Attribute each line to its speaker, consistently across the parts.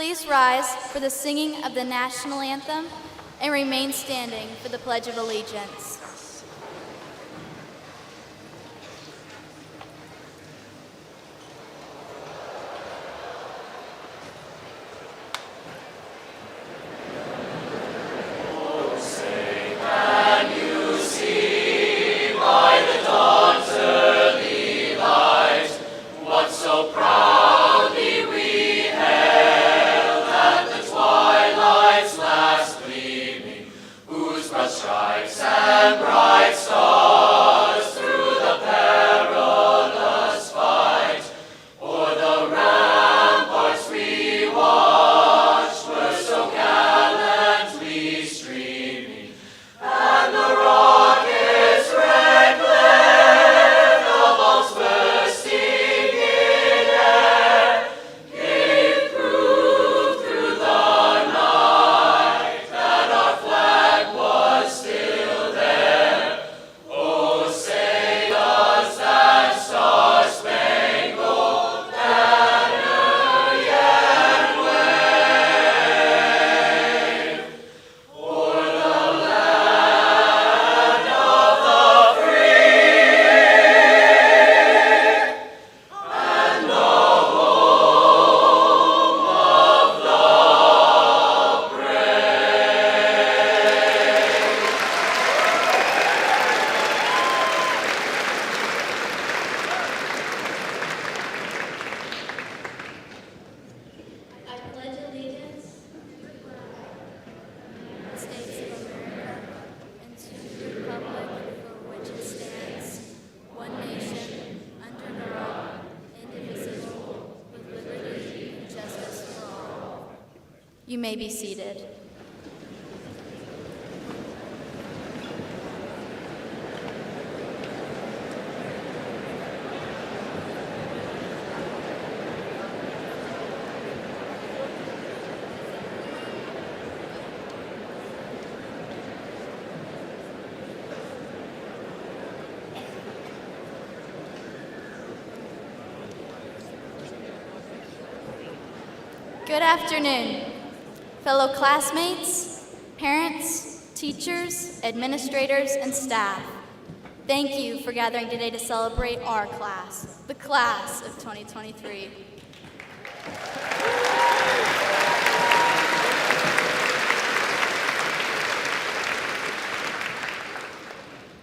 Speaker 1: Please rise for the singing of the national anthem and remain standing for the Pledge of Allegiance. You may be seated. Good afternoon, fellow classmates, parents, teachers, administrators, and staff. Thank you for gathering today to celebrate our class, the class of 2023.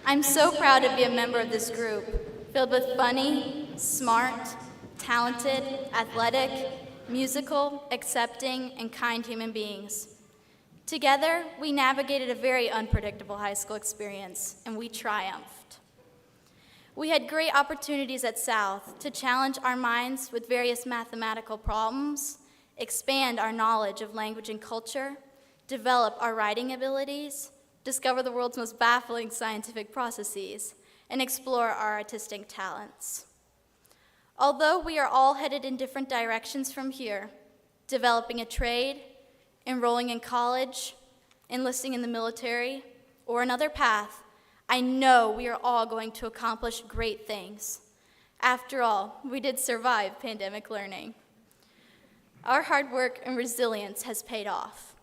Speaker 1: I'm so proud to be a member of this group, filled with funny, smart, talented, athletic, musical, accepting, and kind human beings. Together, we navigated a very unpredictable high school experience, and we triumphed. We had great opportunities at South to challenge our minds with various mathematical problems, expand our knowledge of language and culture, develop our writing abilities, discover the world's most baffling scientific processes, and explore our artistic talents. Although we are all headed in different directions from here, developing a trade, enrolling in college, enlisting in the military, or another path, I know we are all going to accomplish great things. After all, we did survive pandemic learning. Our hard work and resilience has paid off.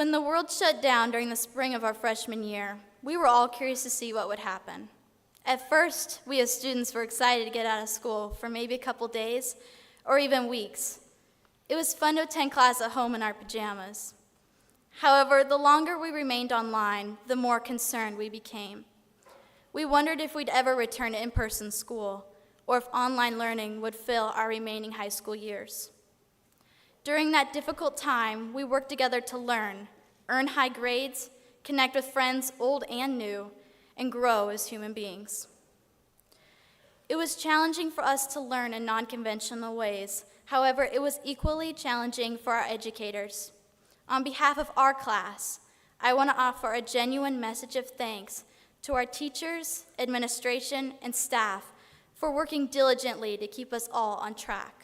Speaker 1: When the world shut down during the spring of our freshman year, we were all curious to see what would happen. At first, we as students were excited to get out of school for maybe a couple days or even weeks. It was fun to attend class at home in our pajamas. However, the longer we remained online, the more concerned we became. We wondered if we'd ever return to in-person school or if online learning would fill our remaining high school years. During that difficult time, we worked together to learn, earn high grades, connect with friends old and new, and grow as human beings. It was challenging for us to learn in non-conventional ways. However, it was equally challenging for our educators. On behalf of our class, I want to offer a genuine message of thanks to our teachers, administration, and staff for working diligently to keep us all on track.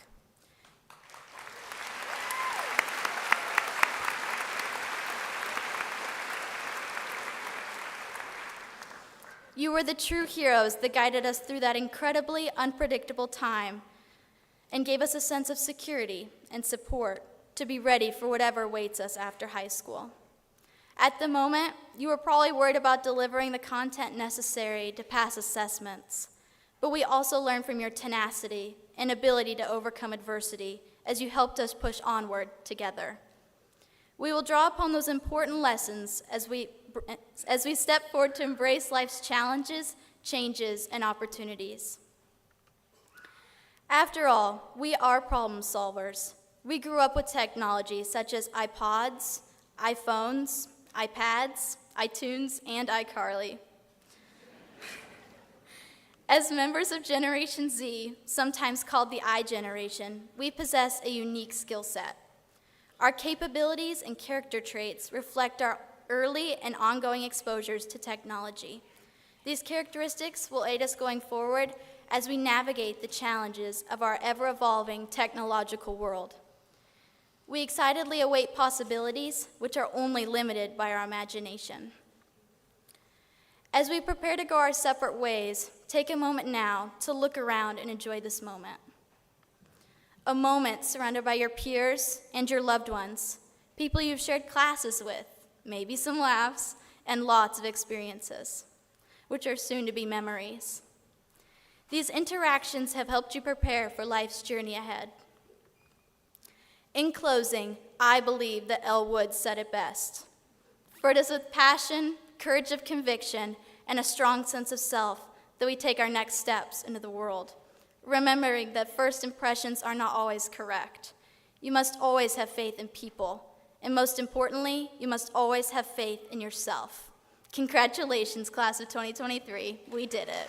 Speaker 1: You were the true heroes that guided us through that incredibly unpredictable time and gave us a sense of security and support to be ready for whatever awaits us after high school. At the moment, you were probably worried about delivering the content necessary to pass assessments, but we also learned from your tenacity and ability to overcome adversity as you helped us push onward together. We will draw upon those important lessons as we step forward to embrace life's challenges, changes, and opportunities. After all, we are problem solvers. We grew up with technology such as iPods, iPhones, iPads, iTunes, and iCarly. As members of Generation Z, sometimes called the I generation, we possess a unique skill set. Our capabilities and character traits reflect our early and ongoing exposures to technology. These characteristics will aid us going forward as we navigate the challenges of our ever-evolving technological world. We excitedly await possibilities which are only limited by our imagination. As we prepare to go our separate ways, take a moment now to look around and enjoy this moment. A moment surrounded by your peers and your loved ones, people you've shared classes with, maybe some laughs, and lots of experiences, which are soon to be memories. These interactions have helped you prepare for life's journey ahead. In closing, I believe that Elle Woods said it best. For it is with passion, courage of conviction, and a strong sense of self that we take our next steps into the world, remembering that first impressions are not always correct. You must always have faith in people, and most importantly, you must always have faith in yourself. Congratulations, class of 2023. We did it.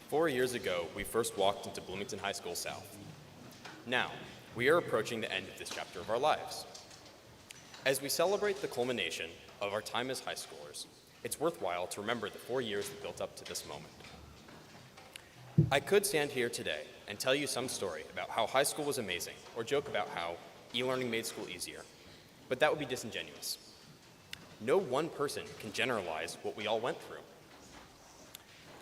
Speaker 2: 4 years ago, we first walked into Bloomington High School South. Now, we are approaching the end of this chapter of our lives. As we celebrate the culmination of our time as high schoolers, it's worthwhile to remember the 4 years that built up to this moment. I could stand here today and tell you some story about how high school was amazing, or joke about how e-learning made school easier, but that would be disingenuous. No one person can generalize what we all went through.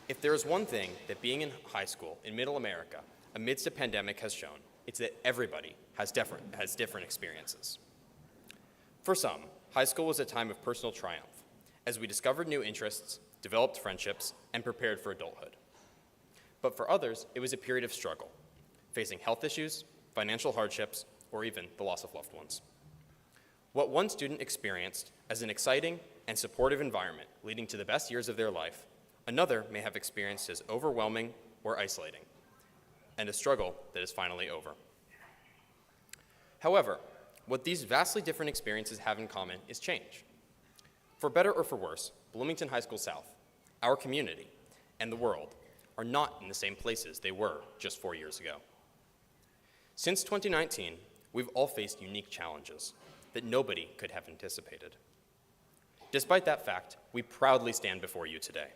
Speaker 2: If there is one thing that being in high school in Middle America amidst a pandemic has shown, it's that everybody has different experiences. For some, high school was a time of personal triumph, as we discovered new interests, developed friendships, and prepared for adulthood. But for others, it was a period of struggle, facing health issues, financial hardships, or even the loss of loved ones. What one student experienced as an exciting and supportive environment leading to the best years of their life, another may have experienced as overwhelming or isolating, and a struggle that is finally over. However, what these vastly different experiences have in common is change. For better or for worse, Bloomington High School South, our community, and the world are not in the same places they were just 4 years ago. Since 2019, we've all faced unique challenges that nobody could have anticipated. Despite that fact, we proudly stand before you today.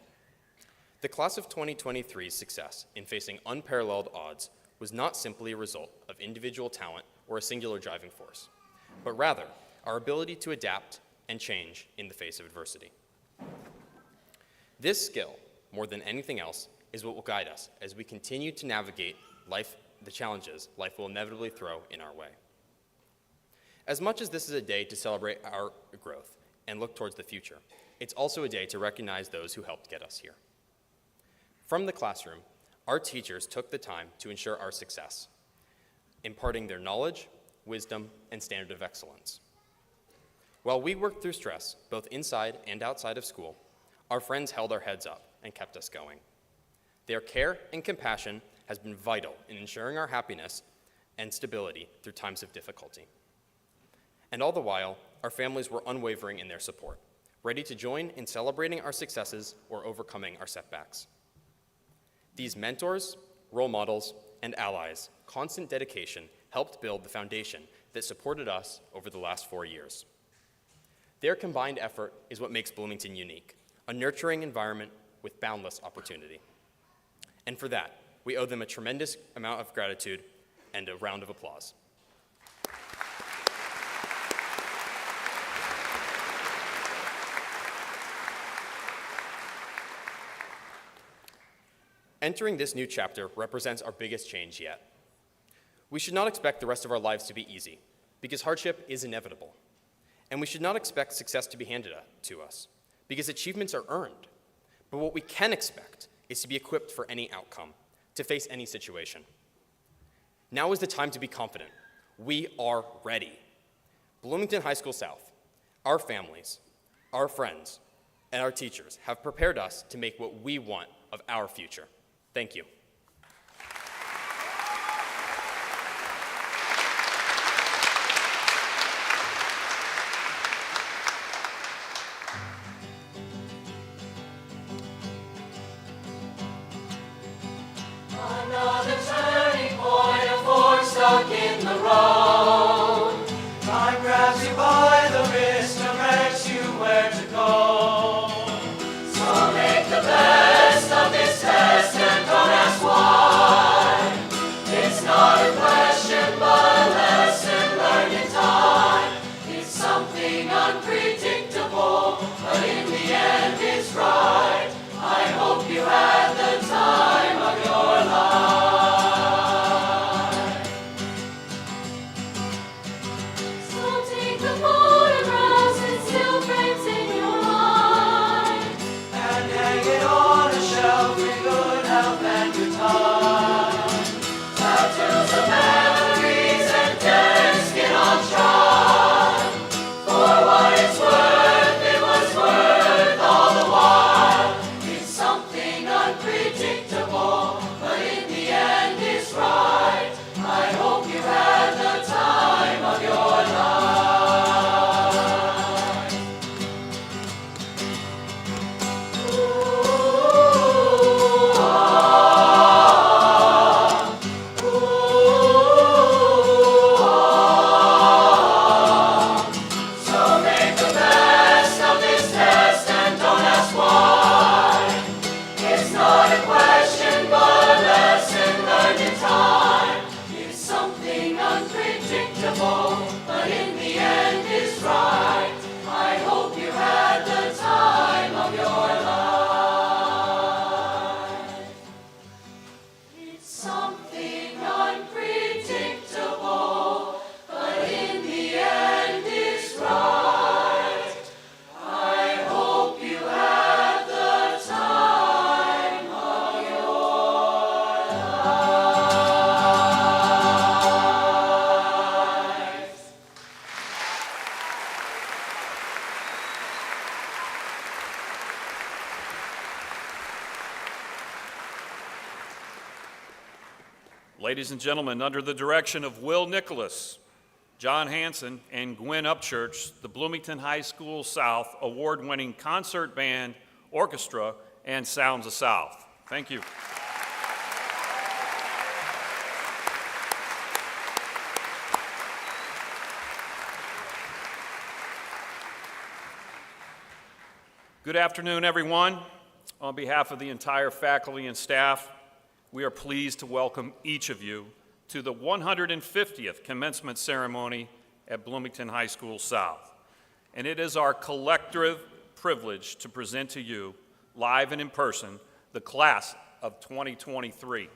Speaker 2: The class of 2023's success in facing unparalleled odds was not simply a result of individual talent or a singular driving force, but rather our ability to adapt and change in the face of adversity. This skill, more than anything else, is what will guide us as we continue to navigate the challenges life will inevitably throw in our way. As much as this is a day to celebrate our growth and look towards the future, it's also a day to recognize those who helped get us here. From the classroom, our teachers took the time to ensure our success, imparting their knowledge, wisdom, and standard of excellence. While we worked through stress, both inside and outside of school, our friends held our heads up and kept us going. Their care and compassion has been vital in ensuring our happiness and stability through times of difficulty. And all the while, our families were unwavering in their support, ready to join in celebrating our successes or overcoming our setbacks. These mentors, role models, and allies' constant dedication helped build the foundation that supported us over the last 4 years. Their combined effort is what makes Bloomington unique, a nurturing environment with boundless opportunity. And for that, we owe them a tremendous amount of gratitude and a round of applause. Entering this new chapter represents our biggest change yet. We should not expect the rest of our lives to be easy, because hardship is inevitable. And we should not expect success to be handed to us, because achievements are earned. But what we can expect is to be equipped for any outcome, to face any situation. Now is the time to be confident. We are ready. Bloomington High School South, our families, our friends, and our teachers have prepared us to make what we want of our future. Thank you.
Speaker 3: Another turning point, a fork stuck in the road. Time grabs you by the wrist, directs you where to go. So make the best of this test and don't ask why. It's not a question but a lesson learned in time. It's something unpredictable, but in the end it's right. I hope you had the time of your life. So take the photographs and still frames in your mind, and hang it on a shelf in good health and good time. Tattoos of memories and dead skin on charm. For what it's worth, it was worth all the while. It's something unpredictable, but in the end it's right. I hope you had the time of your life. Ooh.
Speaker 4: Ladies and gentlemen, under the direction of Will Nicholas, John Hanson, and Gwen Upchurch, the Bloomington High School South award-winning concert band, orchestra, and Sounds of South. Thank you. Good afternoon, everyone. On behalf of the entire faculty and staff, we are pleased to welcome each of you to the 150th commencement ceremony at Bloomington High School South. And it is our collective privilege to present to you, live and in person, the class of 2023.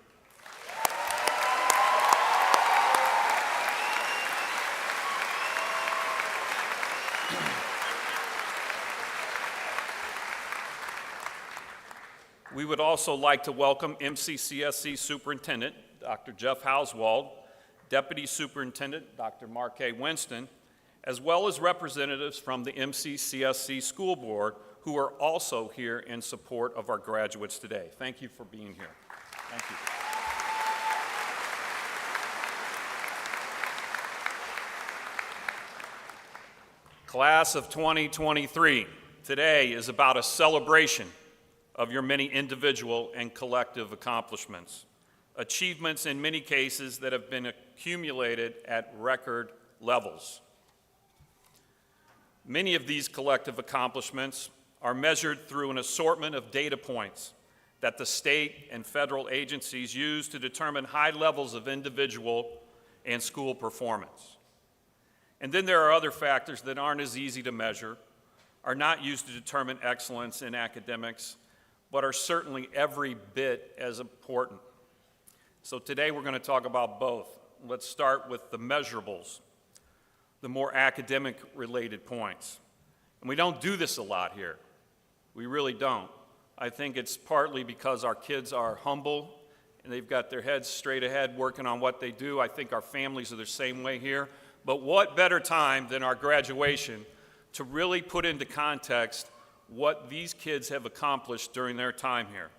Speaker 4: We would also like to welcome MCCSC Superintendent, Dr. Jeff Hauswald, Deputy Superintendent, Dr. Mark A. Winston, as well as representatives from the MCCSC School Board who are also here in support of our graduates today. Thank you for being here. Thank you. Class of 2023, today is about a celebration of your many individual and collective accomplishments, achievements in many cases that have been accumulated at record levels. Many of these collective accomplishments are measured through an assortment of data points that the state and federal agencies use to determine high levels of individual and school performance. And then there are other factors that aren't as easy to measure, are not used to determine excellence in academics, but are certainly every bit as important. So today we're going to talk about both. Let's start with the measurables, the more academic-related points. And we don't do this a lot here. We really don't. I think it's partly because our kids are humble and they've got their heads straight ahead working on what they do. I think our families are the same way here. But what better time than our graduation to really put into context what these kids have accomplished during their time here.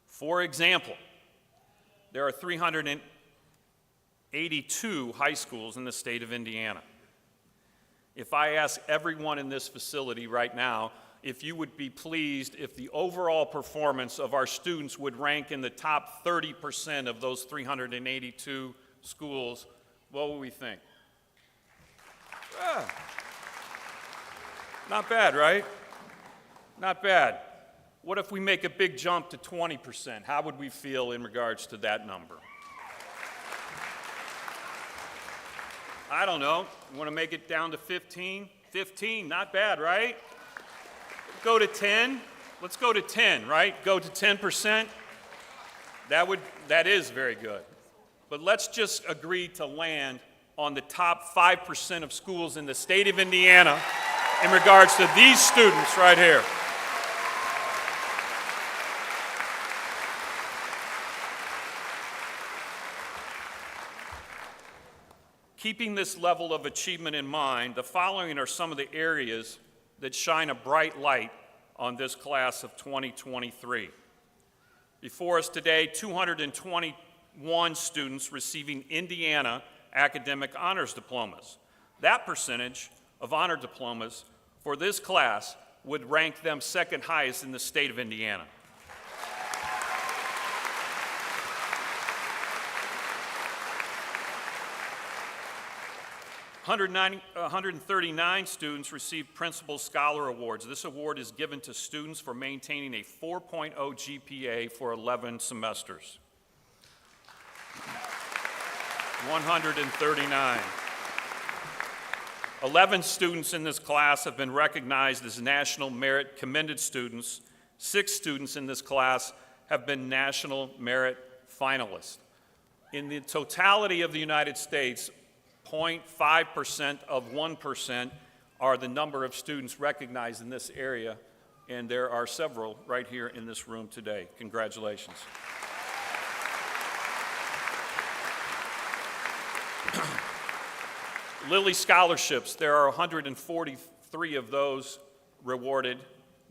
Speaker 4: For example, there are 382 high schools in the state of Indiana. If I ask everyone in this facility right now if you would be pleased if the overall performance of our students would rank in the top 30% of those 382 schools, what would we think? Not bad, right? Not bad. What if we make a big jump to 20%? How would we feel in regards to that number? I don't know. You want to make it down to 15? 15, not bad, right? Go to 10. Let's go to 10, right? Go to 10%. That is very good. But let's just agree to land on the top 5% of schools in the state of Indiana in regards to these students right here. Keeping this level of achievement in mind, the following are some of the areas that shine a bright light on this class of 2023. Before us today, 221 students receiving Indiana academic honors diplomas. That percentage of honor diplomas for this class would rank them second highest in the state of Indiana. 139 students received Principal Scholar Awards. This award is given to students for maintaining a 4.0 GPA for 11 semesters. 139. 11 students in this class have been recognized as National Merit Commended students. 6 students in this class have been National Merit Finalists. In the totality of the United States, 0.5% of 1% are the number of students recognized in this area, and there are several right here in this room today. Congratulations. Lilly Scholarships, there are 143 of those rewarded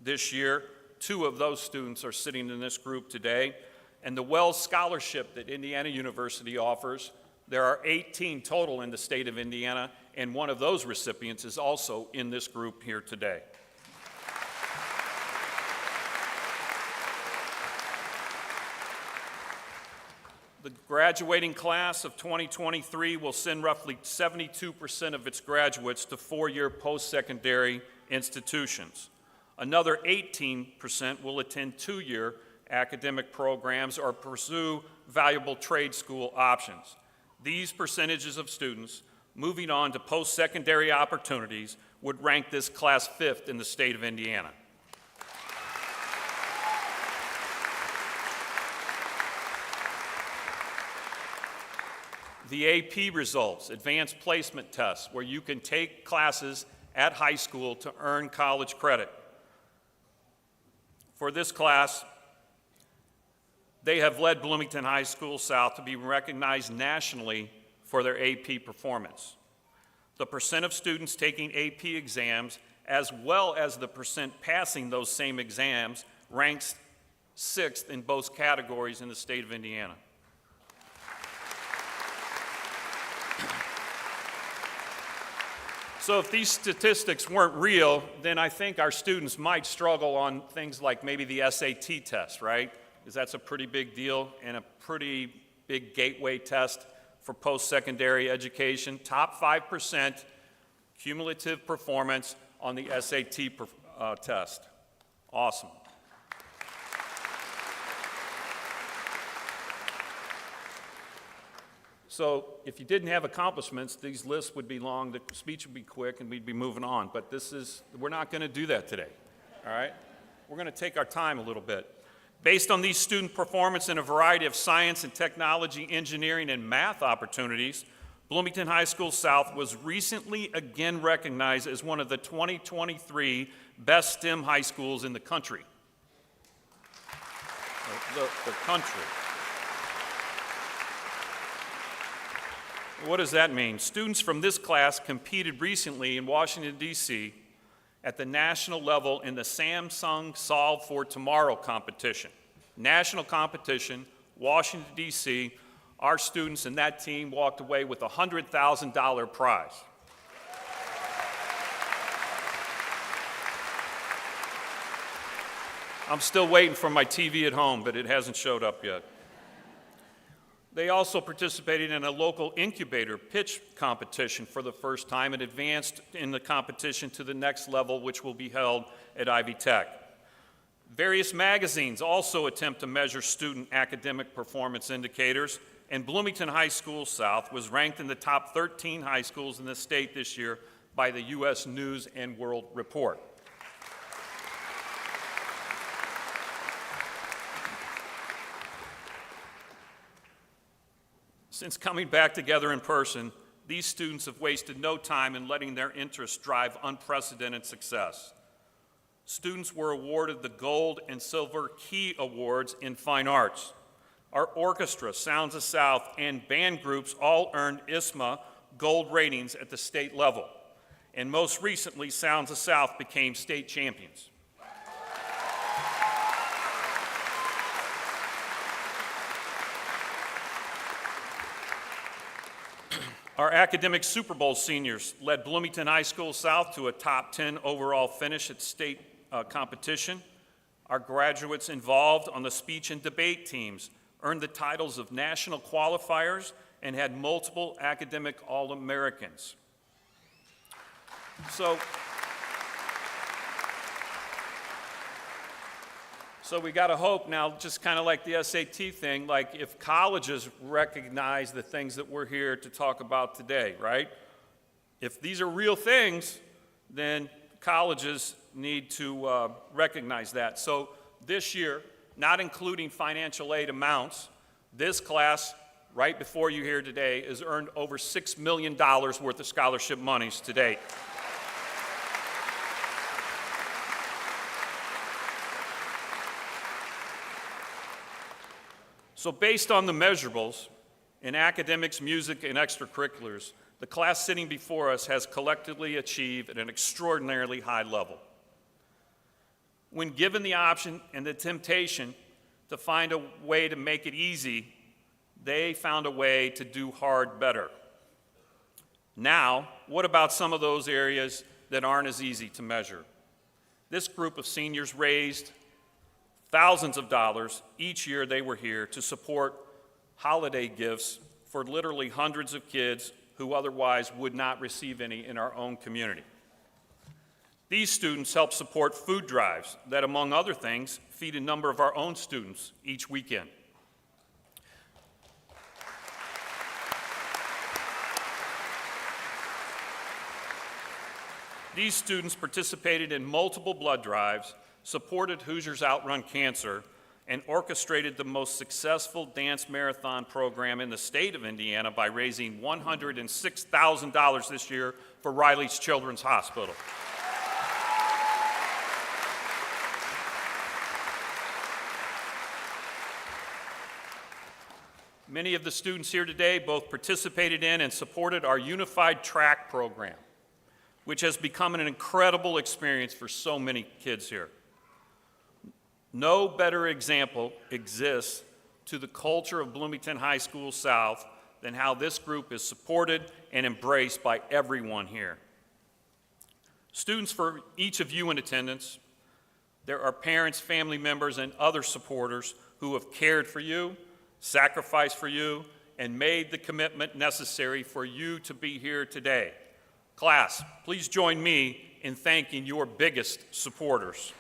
Speaker 4: this year. 2 of those students are sitting in this group today. and the Wells Scholarship that Indiana University offers. There are 18 total in the state of Indiana, and one of those recipients is also in this group here today. The graduating class of 2023 will send roughly 72% of its graduates to four-year post-secondary institutions. Another 18% will attend two-year academic programs or pursue valuable trade school options. These percentages of students moving on to post-secondary opportunities would rank this class fifth in the state of Indiana. The AP results, advanced placement tests, where you can take classes at high school to earn college credit. For this class, they have led Bloomington High School South to be recognized nationally for their AP performance. The percent of students taking AP exams, as well as the percent passing those same exams, ranks sixth in both categories in the state of Indiana. So if these statistics weren't real, then I think our students might struggle on things like maybe the SAT test, right? Because that's a pretty big deal and a pretty big gateway test for post-secondary education. Top 5% cumulative performance on the SAT test. Awesome. So if you didn't have accomplishments, these lists would be long, the speech would be quick, and we'd be moving on. But we're not going to do that today, all right? We're going to take our time a little bit. Based on these student performance in a variety of science and technology, engineering, and math opportunities, Bloomington High School South was recently again recognized as one of the 2023 best STEM high schools in the country. The country. What does that mean? Students from this class competed recently in Washington, D.C. at the national level in the Samsung Solve for Tomorrow competition. National competition, Washington, D.C. Our students and that team walked away with a $100,000 prize. I'm still waiting for my TV at home, but it hasn't showed up yet. They also participated in a local incubator pitch competition for the first time and advanced in the competition to the next level, which will be held at Ivy Tech. Various magazines also attempt to measure student academic performance indicators, and Bloomington High School South was ranked in the top 13 high schools in the state this year by the U.S. News and World Report. Since coming back together in person, these students have wasted no time in letting their interests drive unprecedented success. Students were awarded the Gold and Silver Key Awards in Fine Arts. Our orchestra, Sounds of South, and band groups all earned ISMA Gold ratings at the state level. And most recently, Sounds of South became state champions. Our academic Super Bowl seniors led Bloomington High School South to a top 10 overall finish at state competition. Our graduates involved on the speech and debate teams earned the titles of national qualifiers and had multiple academic All-Americans. So we got to hope now, just kind of like the SAT thing, like if colleges recognize the things that we're here to talk about today, right? If these are real things, then colleges need to recognize that. So this year, not including financial aid amounts, this class, right before you here today, has earned over $6 million worth of scholarship monies to date. So based on the measurables in academics, music, and extracurriculars, the class sitting before us has collectively achieved at an extraordinarily high level. When given the option and the temptation to find a way to make it easy, they found a way to do hard better. Now, what about some of those areas that aren't as easy to measure? This group of seniors raised thousands of dollars each year they were here to support holiday gifts for literally hundreds of kids who otherwise would not receive any in our own community. These students help support food drives that, among other things, feed a number of our own students each weekend. These students participated in multiple blood drives, supported Hoosiers Outrun Cancer, and orchestrated the most successful dance marathon program in the state of Indiana by raising $106,000 this year for Riley's Children's Hospital. Many of the students here today both participated in and supported our Unified Track program, which has become an incredible experience for so many kids here. No better example exists to the culture of Bloomington High School South than how this group is supported and embraced by everyone here. Students, for each of you in attendance, there are parents, family members, and other supporters who have cared for you, sacrificed for you, and made the commitment necessary for you to be here today. Class, please join me in thanking your biggest supporters.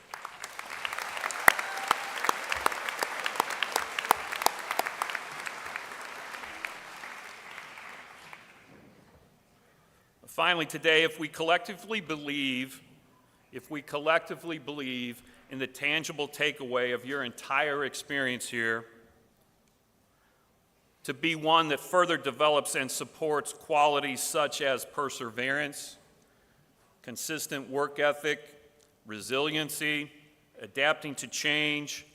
Speaker 4: Finally, today, if we collectively believe in the tangible takeaway of your entire experience here, to be one that further develops and supports qualities such as perseverance, consistent work ethic, resiliency, adapting to change,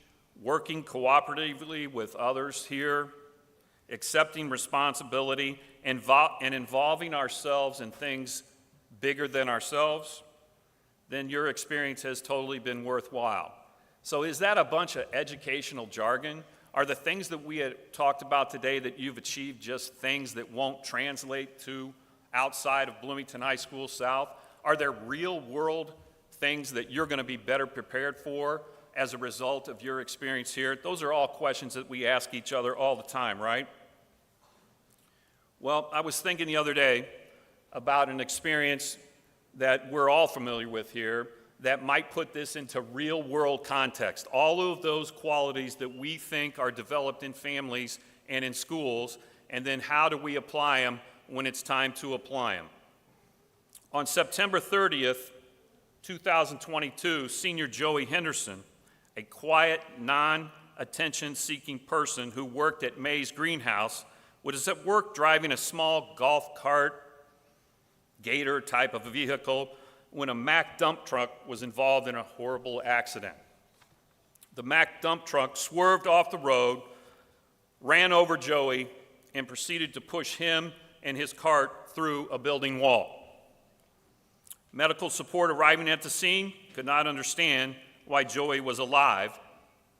Speaker 4: working cooperatively with others here, accepting responsibility, and involving ourselves in things bigger than ourselves, then your experience has totally been worthwhile. So is that a bunch of educational jargon? Are the things that we had talked about today that you've achieved just things that won't translate to outside of Bloomington High School South? Are there real world things that you're going to be better prepared for as a result of your experience here? Those are all questions that we ask each other all the time, right? Well, I was thinking the other day about an experience that we're all familiar with here that might put this into real world context. All of those qualities that we think are developed in families and in schools, and then how do we apply them when it's time to apply them? On September 30th, 2022, senior Joey Henderson, a quiet, non-attention-seeking person who worked at May's Greenhouse, was at work driving a small golf cart, gator type of a vehicle, when a Mack dump truck was involved in a horrible accident. The Mack dump truck swerved off the road, ran over Joey, and proceeded to push him and his cart through a building wall. Medical support arriving at the scene could not understand why Joey was alive,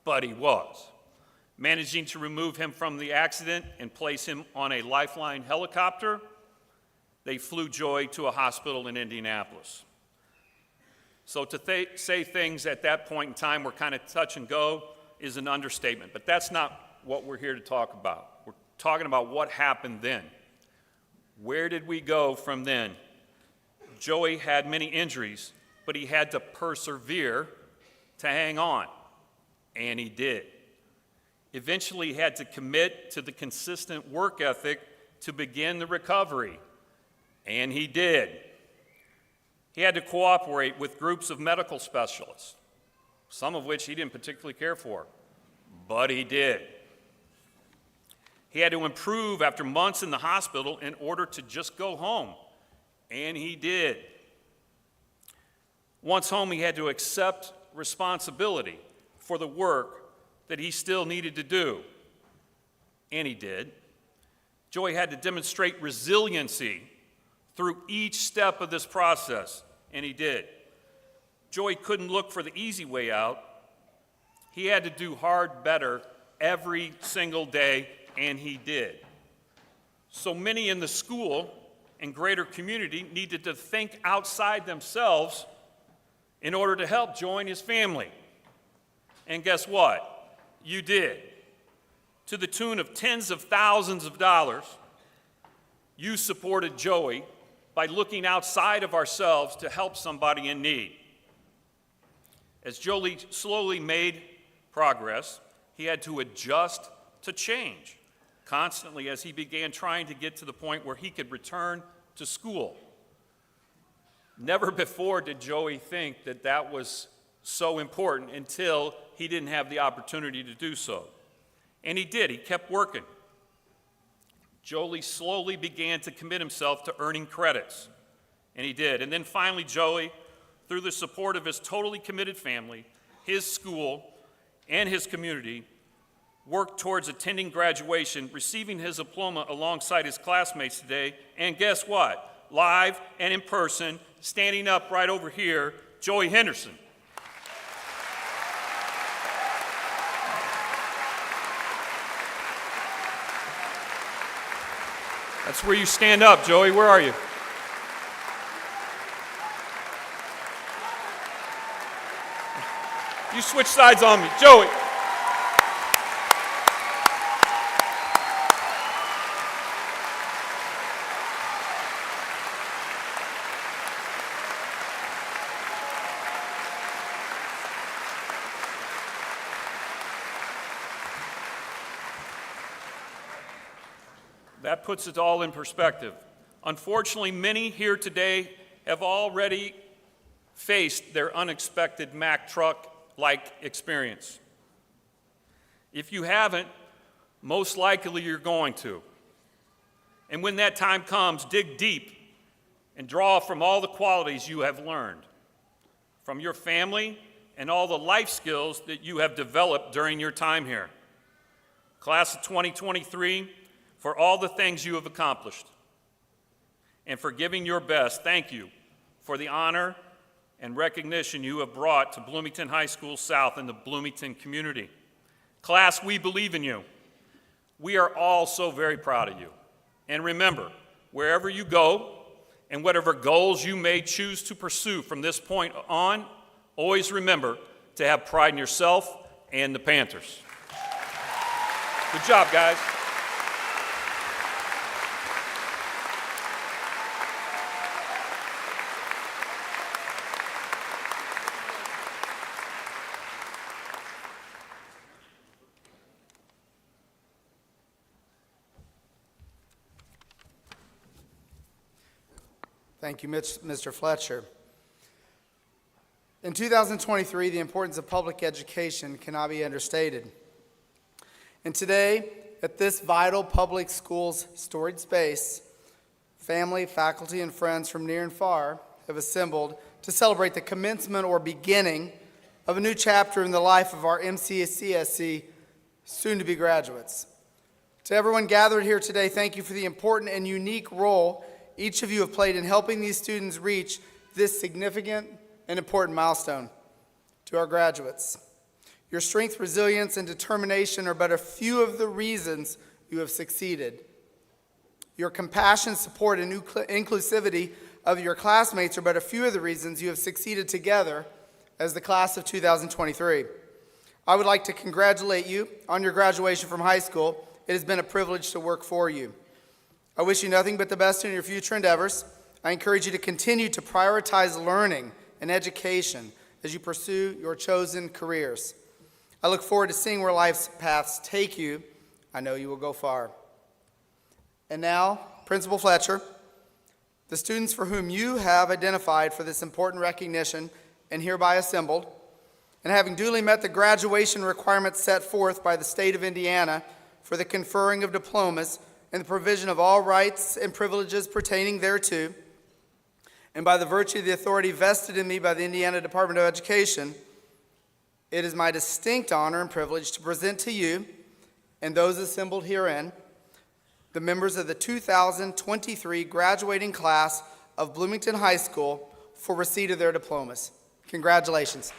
Speaker 4: but he was. Managing to remove him from the accident and place him on a Lifeline helicopter, they flew Joey to a hospital in Indianapolis. So to say things at that point in time were kind of touch and go is an understatement, but that's not what we're here to talk about. We're talking about what happened then. Where did we go from then? Joey had many injuries, but he had to persevere to hang on, and he did. Eventually, he had to commit to the consistent work ethic to begin the recovery, and he did. He had to cooperate with groups of medical specialists, some of which he didn't particularly care for, but he did. He had to improve after months in the hospital in order to just go home, and he did. Once home, he had to accept responsibility for the work that he still needed to do, and he did. Joey had to demonstrate resiliency through each step of this process, and he did. Joey couldn't look for the easy way out. He had to do hard better every single day, and he did. So many in the school and greater community needed to think outside themselves in order to help join his family. And guess what? You did. To the tune of tens of thousands of dollars, you supported Joey by looking outside of ourselves to help somebody in need. As Joey slowly made progress, he had to adjust to change constantly as he began trying to get to the point where he could return to school. Never before did Joey think that that was so important until he didn't have the opportunity to do so. And he did. He kept working. Joey slowly began to commit himself to earning credits, and he did. And then finally, Joey, through the support of his totally committed family, his school, and his community, worked towards attending graduation, receiving his diploma alongside his classmates today. And guess what? Live and in person, standing up right over here, Joey Henderson. That's where you stand up, Joey. Where are you? You switch sides on me. Joey. That puts it all in perspective. Unfortunately, many here today have already faced their unexpected Mack truck-like experience. If you haven't, most likely you're going to. And when that time comes, dig deep and draw from all the qualities you have learned, from your family and all the life skills that you have developed during your time here. Class of 2023, for all the things you have accomplished and for giving your best, thank you for the honor and recognition you have brought to Bloomington High School South and the Bloomington community. Class, we believe in you. We are all so very proud of you. And remember, wherever you go and whatever goals you may choose to pursue from this point on, always remember to have pride in yourself and the Panthers. Good job, guys.
Speaker 5: Thank you, Mr. Fletcher. In 2023, the importance of public education cannot be understated. And today, at this vital public school's storied space, family, faculty, and friends from near and far have assembled to celebrate the commencement or beginning of a new chapter in the life of our MCCSC soon-to-be graduates. To everyone gathered here today, thank you for the important and unique role each of you have played in helping these students reach this significant and important milestone. To our graduates, your strength, resilience, and determination are but a few of the reasons you have succeeded. Your compassion, support, and inclusivity of your classmates are but a few of the reasons you have succeeded together as the class of 2023. I would like to congratulate you on your graduation from high school. It has been a privilege to work for you. I wish you nothing but the best in your future endeavors. I encourage you to continue to prioritize learning and education as you pursue your chosen careers. I look forward to seeing where life's paths take you. I know you will go far. And now, Principal Fletcher, the students for whom you have identified for this important recognition and hereby assembled, and having duly met the graduation requirements set forth by the state of Indiana for the conferring of diplomas and the provision of all rights and privileges pertaining thereto, and by the virtue of the authority vested in me by the Indiana Department of Education, it is my distinct honor and privilege to present to you and those assembled herein the members of the 2023 graduating class of Bloomington High School for receipt of their diplomas. Congratulations.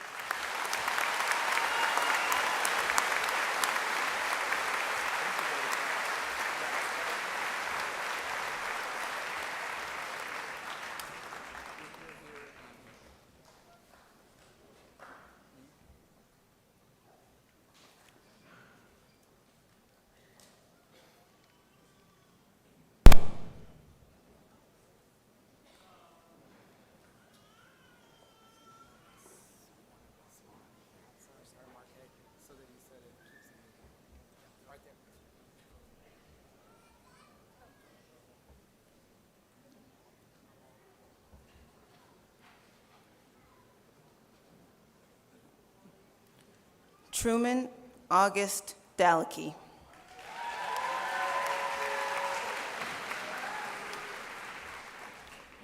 Speaker 6: Truman August Dalekey.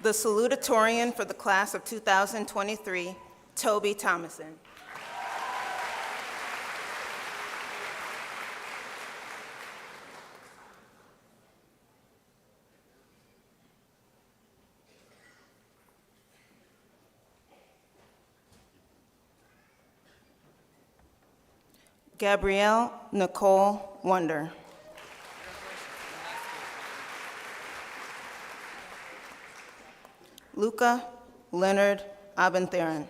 Speaker 6: The salutatorian for the class of 2023, Toby Thomason. Gabrielle Nicole Wonder. Luca Leonard Abentharan.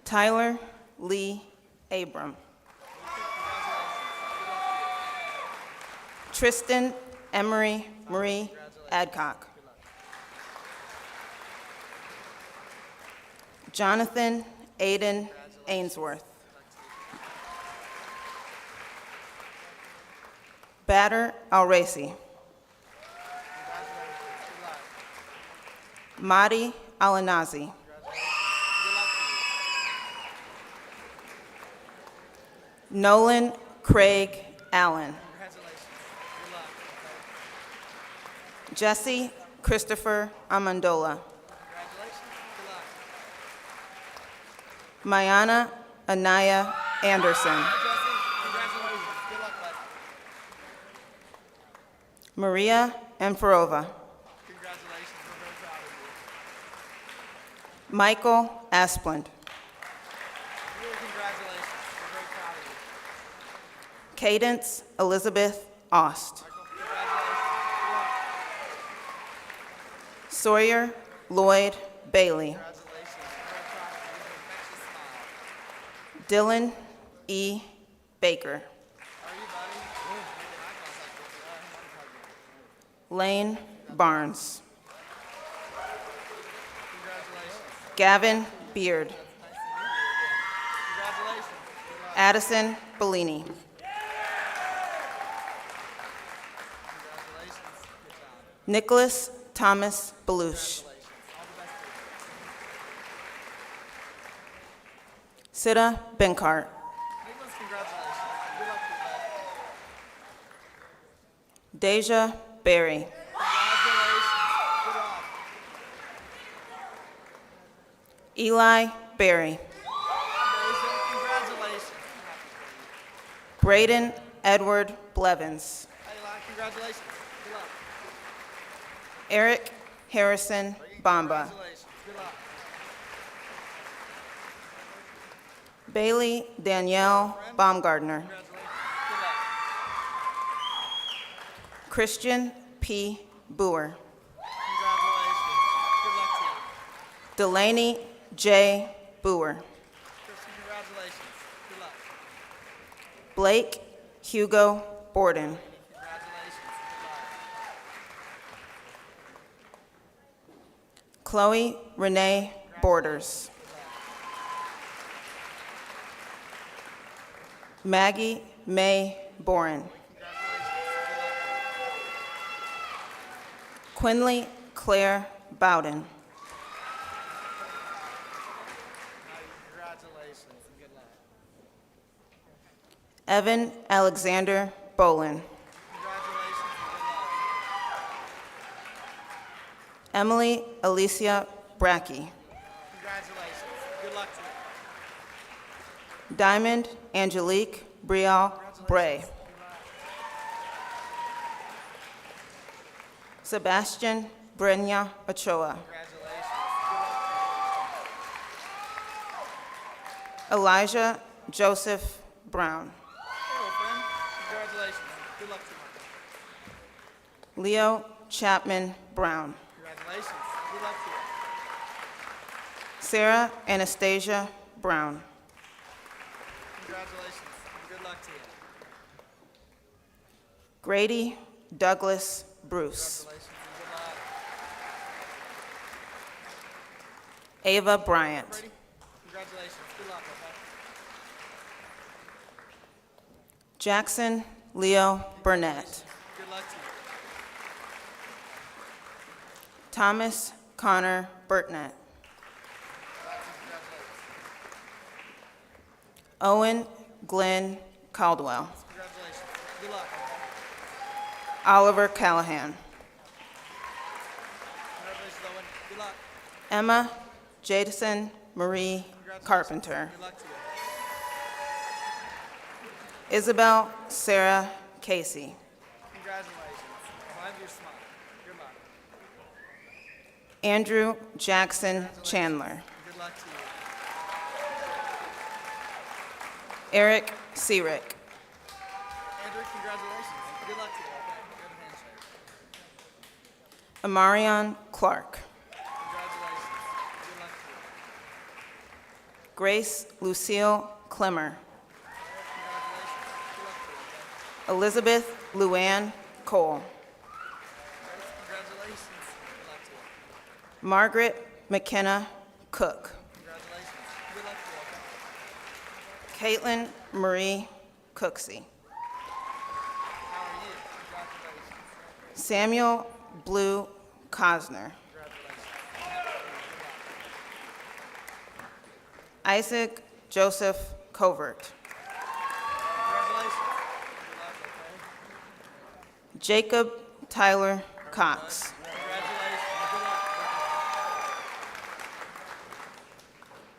Speaker 6: Tyler Lee Abram. Tristan Emery Marie Adcock. Jonathan Aiden Ainsworth. Bader Al-Raisi. Mahdi Al-Anazi. Nolan Craig Allen. Jesse Christopher Amendola. Mayana Anaya Anderson. Maria Amfarova. Michael Asplund. Cadence Elizabeth Ost. Sawyer Lloyd Bailey. Dylan E. Baker. Lane Barnes. Gavin Beard. Addison Bellini. Nicholas Thomas Belush. Sita Benkart. Deja Berry. Eli Berry. Braden Edward Blevins.
Speaker 5: Congratulations. Good luck.
Speaker 6: Eric Harrison Bamba.
Speaker 5: Congratulations. Good luck.
Speaker 6: Bailey Danielle Baumgardner.
Speaker 5: Congratulations. Good luck.
Speaker 6: Christian P. Boer.
Speaker 5: Congratulations. Good luck to you.
Speaker 6: Delaney J. Boer.
Speaker 5: Kristen, congratulations. Good luck.
Speaker 6: Blake Hugo Borden.
Speaker 5: Congratulations. Good luck.
Speaker 6: Chloe Renee Borders. Maggie May Boren. Quinley Claire Bowden.
Speaker 5: Congratulations and good luck.
Speaker 6: Evan Alexander Bolin.
Speaker 5: Congratulations and good luck.
Speaker 6: Emily Alicia Brackey.
Speaker 5: Congratulations. Good luck to you.
Speaker 6: Diamond Angelique Brial Bray. Sebastian Brenya Ochoa.
Speaker 5: Congratulations.
Speaker 6: Elijah Joseph Brown.
Speaker 5: Hello, friend. Congratulations. Good luck to you.
Speaker 6: Leo Chapman Brown.
Speaker 5: Congratulations. Good luck to you.
Speaker 6: Sarah Anastasia Brown.
Speaker 5: Congratulations. Good luck to you.
Speaker 6: Grady Douglas Bruce.
Speaker 5: Congratulations and good luck.
Speaker 6: Ava Bryant.
Speaker 5: Ready? Congratulations. Good luck, okay?
Speaker 6: Jackson Leo Burnett.
Speaker 5: Good luck to you.
Speaker 6: Thomas Connor Burtnett.
Speaker 5: Congratulations.
Speaker 6: Owen Glenn Caldwell.
Speaker 5: Congratulations. Good luck.
Speaker 6: Oliver Callahan.
Speaker 5: Congratulations, Owen. Good luck.
Speaker 6: Emma Jadison Marie Carpenter.
Speaker 5: Good luck to you.
Speaker 6: Isabel Sarah Casey.
Speaker 5: Congratulations. Find your smile. Good luck.
Speaker 6: Andrew Jackson Chandler.
Speaker 5: Good luck to you.
Speaker 6: Eric Searick.
Speaker 5: Andrew, congratulations. Good luck to you. Okay, good handshake.
Speaker 6: Amarion Clark.
Speaker 5: Congratulations. Good luck to you.
Speaker 6: Grace Lucille Clemmer.
Speaker 5: Congratulations. Good luck to you. Okay?
Speaker 6: Elizabeth Luann Cole.
Speaker 5: Congratulations. Good luck to you.
Speaker 6: Margaret McKenna Cook.
Speaker 5: Congratulations. Good luck to you. Okay?
Speaker 6: Caitlin Marie Cooksey.
Speaker 5: How are you? Congratulations.
Speaker 6: Samuel Blue Cosner. Isaac Joseph Covert.
Speaker 5: Congratulations. Good luck, okay?
Speaker 6: Jacob Tyler Cox.
Speaker 5: Congratulations. Good luck.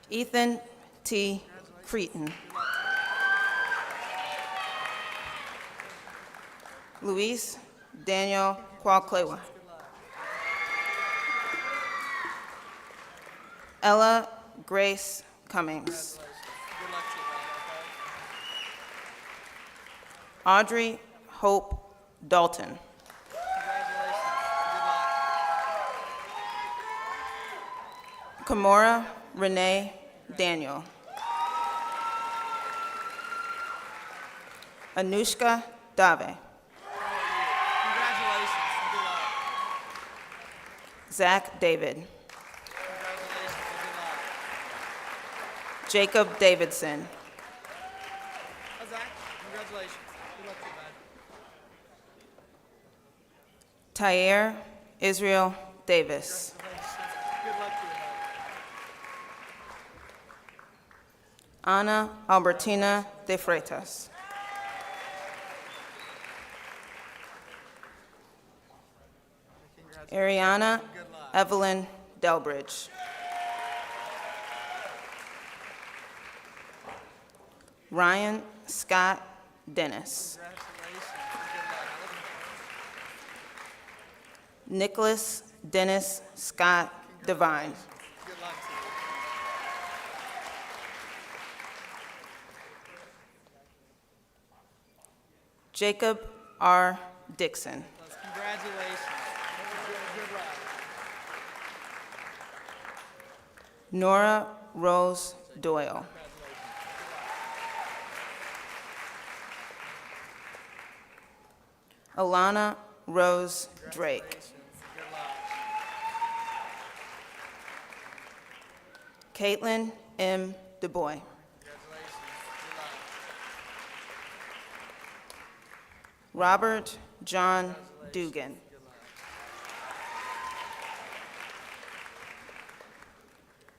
Speaker 6: Ethan T. Cretin. Luis Daniel Qualclewa. Ella Grace Cummings.
Speaker 5: Good luck to you, brother, okay?
Speaker 6: Audrey Hope Dalton.
Speaker 5: Congratulations. Good luck.
Speaker 6: Kamora Renee Daniel. Anushka Dave.
Speaker 5: Congratulations. Good luck.
Speaker 6: Zach David.
Speaker 5: Congratulations. Good luck.
Speaker 6: Jacob Davidson.
Speaker 5: Zach, congratulations. Good luck to you, bud.
Speaker 6: Tyer Israel Davis.
Speaker 5: Congratulations. Good luck to you, bud.
Speaker 6: Ana Albertina de Freitas. Ariana Evelyn Delbridge. Ryan Scott Dennis.
Speaker 5: Congratulations. Good luck.
Speaker 6: Nicholas Dennis Scott Devine.
Speaker 5: Good luck to you.
Speaker 6: Jacob R. Dixon.
Speaker 5: Congratulations. Good luck.
Speaker 6: Nora Rose Doyle. Alana Rose Drake.
Speaker 5: Good luck.
Speaker 6: Caitlin M. DuBois.
Speaker 5: Congratulations. Good luck.
Speaker 6: Robert John Dugan.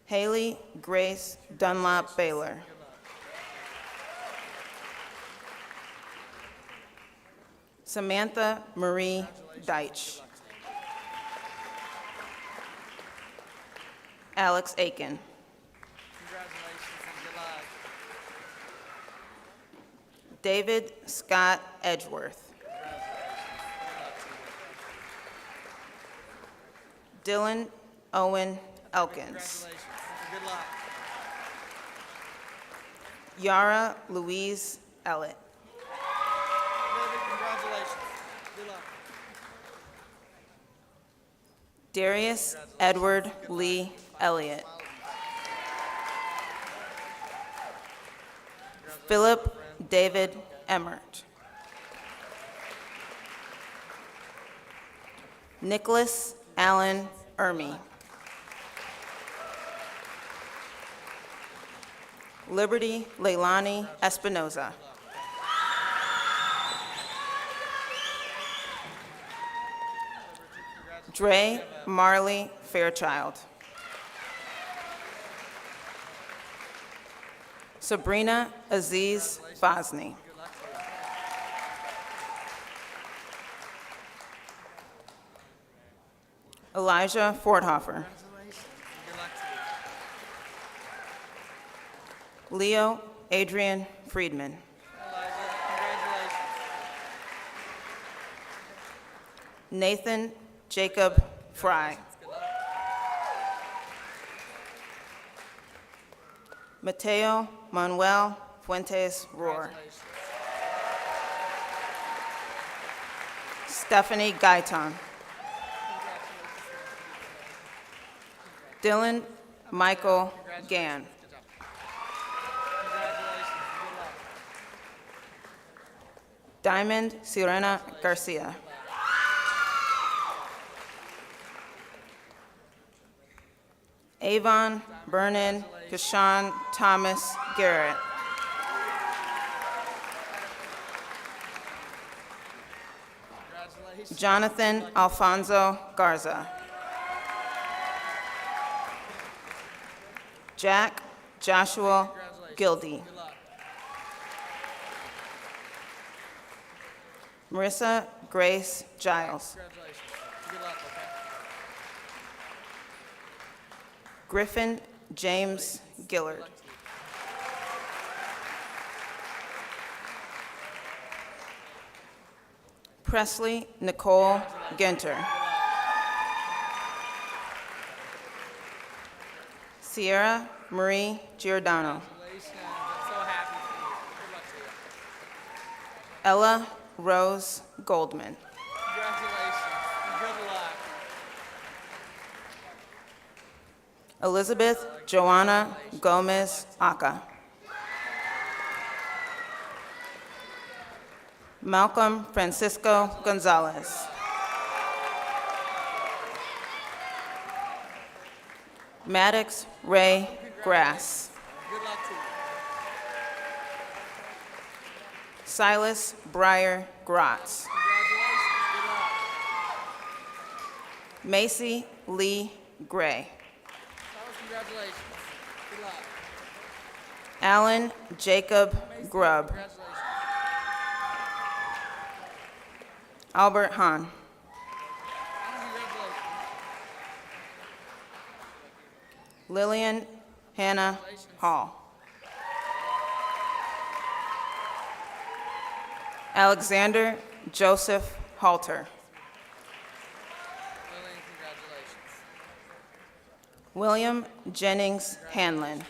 Speaker 6: Haley Grace Dunlop Baylor. Samantha Marie Deitch. Alex Aiken.
Speaker 5: Congratulations and good luck.
Speaker 6: David Scott Edgeworth. Dylan Owen Elkins.
Speaker 5: Congratulations. Good luck.
Speaker 6: Yara Louise Ellett.
Speaker 5: David, congratulations. Good luck.
Speaker 6: Darius Edward Lee Elliott. Philip David Emmert. Nicholas Allen Ermy. Liberty Leilani Espinoza. Dre Marley Fairchild. Sabrina Aziz Bosny. Elijah Forthofer. Leo Adrian Friedman. Nathan Jacob Fry. Mateo Manuel Fuentes Rohr. Stephanie Gaiton. Dylan Michael Gann. Diamond Sirena Garcia. Avon Vernon Kashawn Thomas Garrett. Jonathan Alfonso Garza. Jack Joshua Gildy. Marissa Grace Giles. Griffin James Gillard. Presley Nicole Genter. Sierra Marie Giordano. Ella Rose Goldman. Elizabeth Joanna Gomez Aka. Malcolm Francisco Gonzalez. Maddox Ray Grass. Silas Breyer Grotz. Macy Lee Gray. Alan Jacob Grubb. Albert Hahn. Lillian Hannah Hall. Alexander Joseph Halter. William Jennings Hanlon.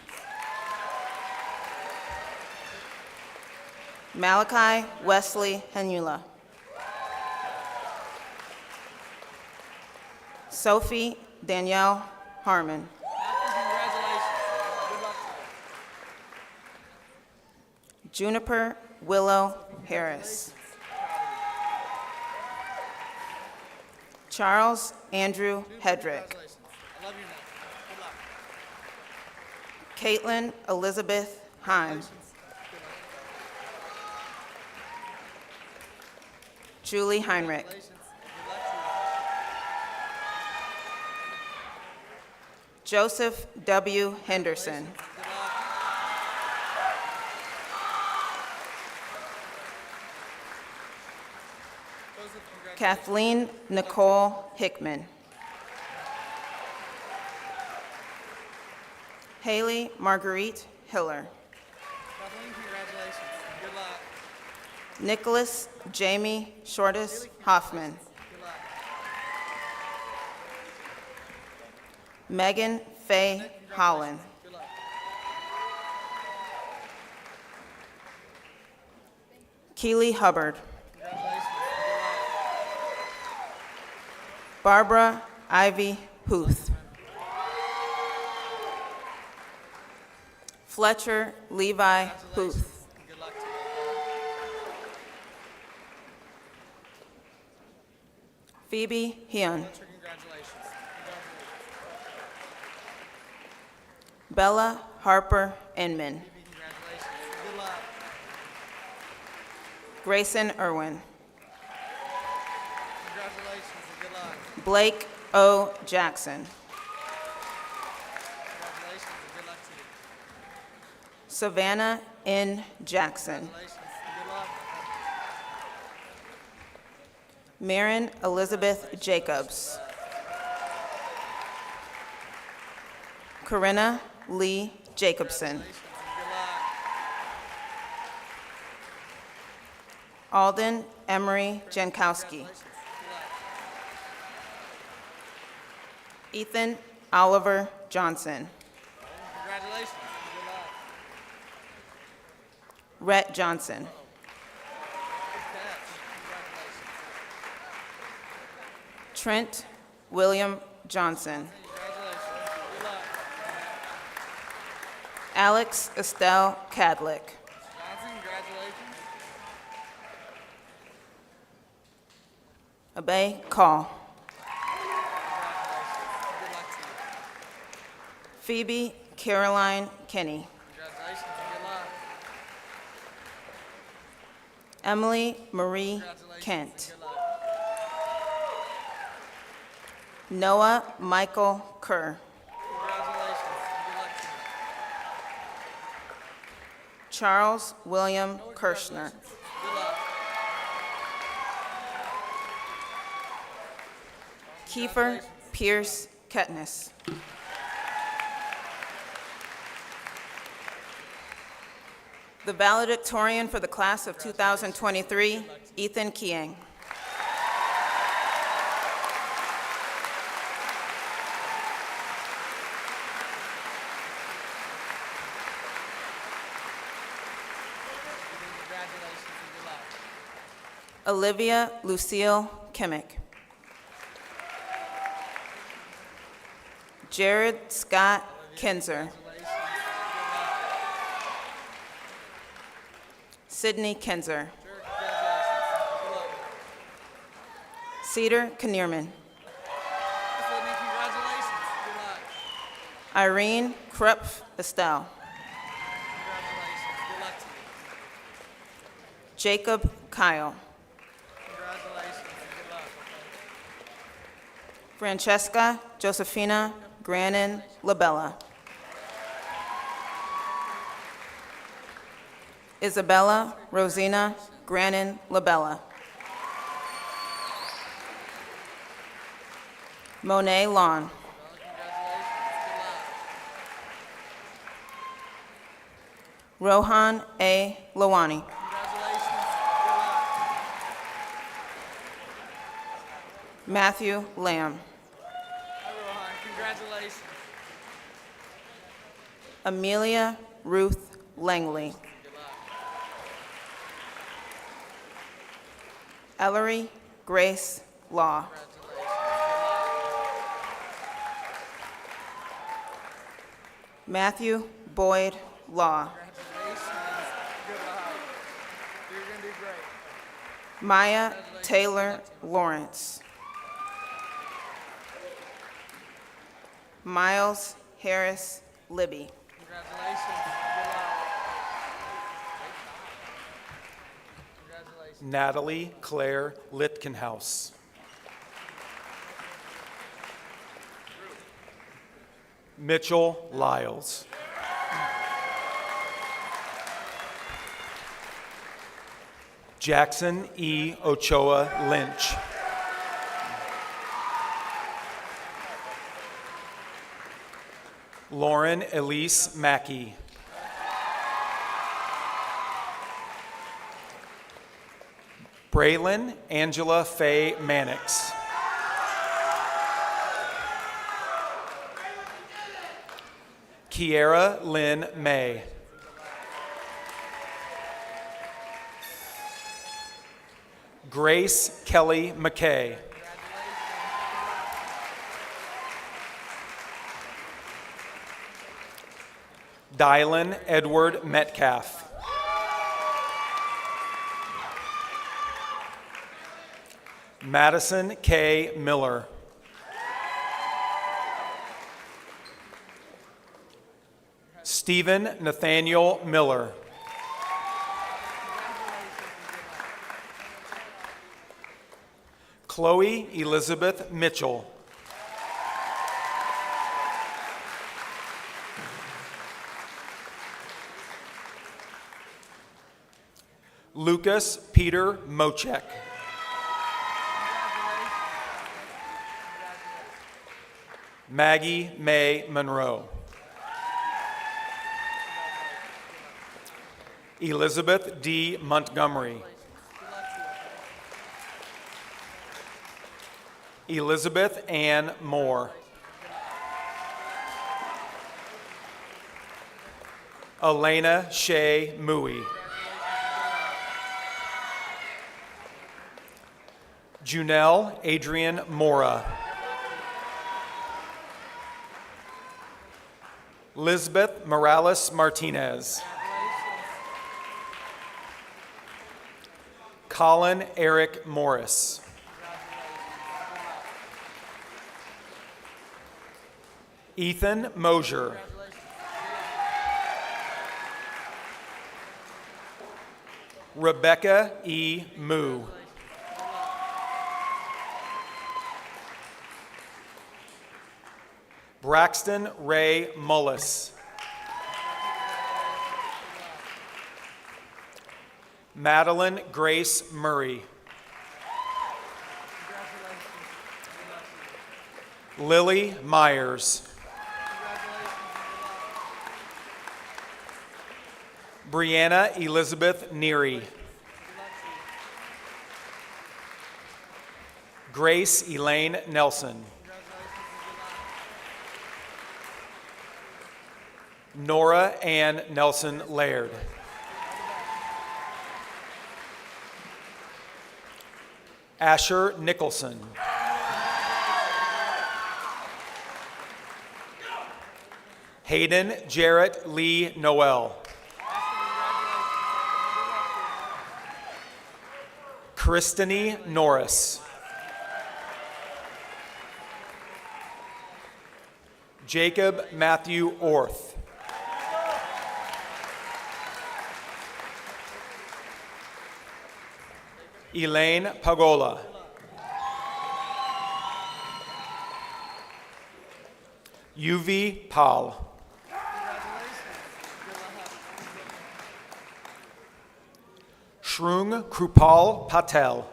Speaker 6: Malachi Wesley Henula. Sophie Danielle Harmon. Juniper Willow Harris. Charles Andrew Hedrick. Caitlin Elizabeth Heim. Julie Heinrich. Joseph W. Henderson. Kathleen Nicole Hickman. Haley Marguerite Hiller. Nicholas Jamie Shortis Hoffman. Megan Faye Holland. Keely Hubbard. Barbara Ivy Huth. Fletcher Levi Huth. Phoebe Hyun. Bella Harper Inman. Grayson Irwin. Blake O. Jackson. Savannah N. Jackson. Marin Elizabeth Jacobs. Corinna Lee Jacobson. Alden Emery Jankowski. Ethan Oliver Johnson.
Speaker 5: Congratulations.
Speaker 6: Rhett Johnson. Trent William Johnson. Alex Estelle Cadlick. Abay Call. Phoebe Caroline Kenny. Emily Marie Kent. Noah Michael Kerr. Charles William Kirshner. Kiefer Pierce Ketnes. The valedictorian for the class of 2023, Ethan Kiang. Olivia Lucille Kimmick. Jared Scott Kinzer. Sydney Kinzer. Cedar Kinnearman. Irene Krupf Estelle. Jacob Kyle. Francesca Josephina Grannon Labella. Isabella Rosina Grannon Labella. Monet Lawn. Rohan A. Lawani. Matthew Lamb.
Speaker 5: Congratulations.
Speaker 6: Amelia Ruth Langley. Ellery Grace Law. Matthew Boyd Law.
Speaker 5: You're going to do great.
Speaker 6: Maya Taylor Lawrence. Miles Harris Libby.
Speaker 5: Congratulations. Good luck. Congratulations.
Speaker 7: Natalie Claire Litkenhouse. Mitchell Lyles. Jackson E. Ochoa Lynch. Lauren Elise Mackey. Braylon Angela Faye Mannix. Kiera Lynn May. Grace Kelly McKay. Dylan Edward Metcalf. Madison K. Miller. Stephen Nathaniel Miller. Chloe Elizabeth Mitchell. Lucas Peter Mochek. Maggie May Monroe. Elizabeth D. Montgomery. Elizabeth Ann Moore. Elena Shea Mui. Junelle Adrian Mora. Lisbeth Morales Martinez. Colin Eric Morris. Ethan Mosier. Rebecca E. Moo. Braxton Ray Mullis. Madeline Grace Murray. Lily Myers. Brianna Elizabeth Neary. Grace Elaine Nelson. Nora Ann Nelson Laird. Asher Nicholson. Hayden Jarrett Lee Noel. Christine Norris. Jacob Matthew Orth. Elaine Pagola. Yuvi Pal. Shrung Krupal Patel.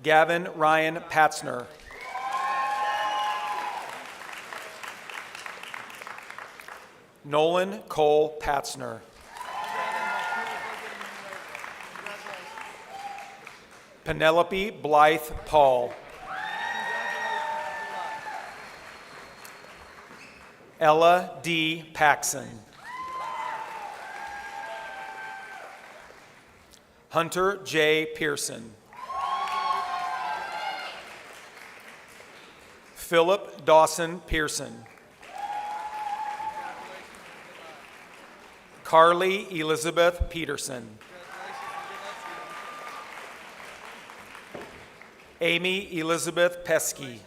Speaker 7: Gavin Ryan Patzner. Nolan Cole Patzner. Penelope Blythe Paul. Ella D. Paxson. Hunter J. Pearson. Philip Dawson Pearson. Carly Elizabeth Peterson. Amy Elizabeth Pesky.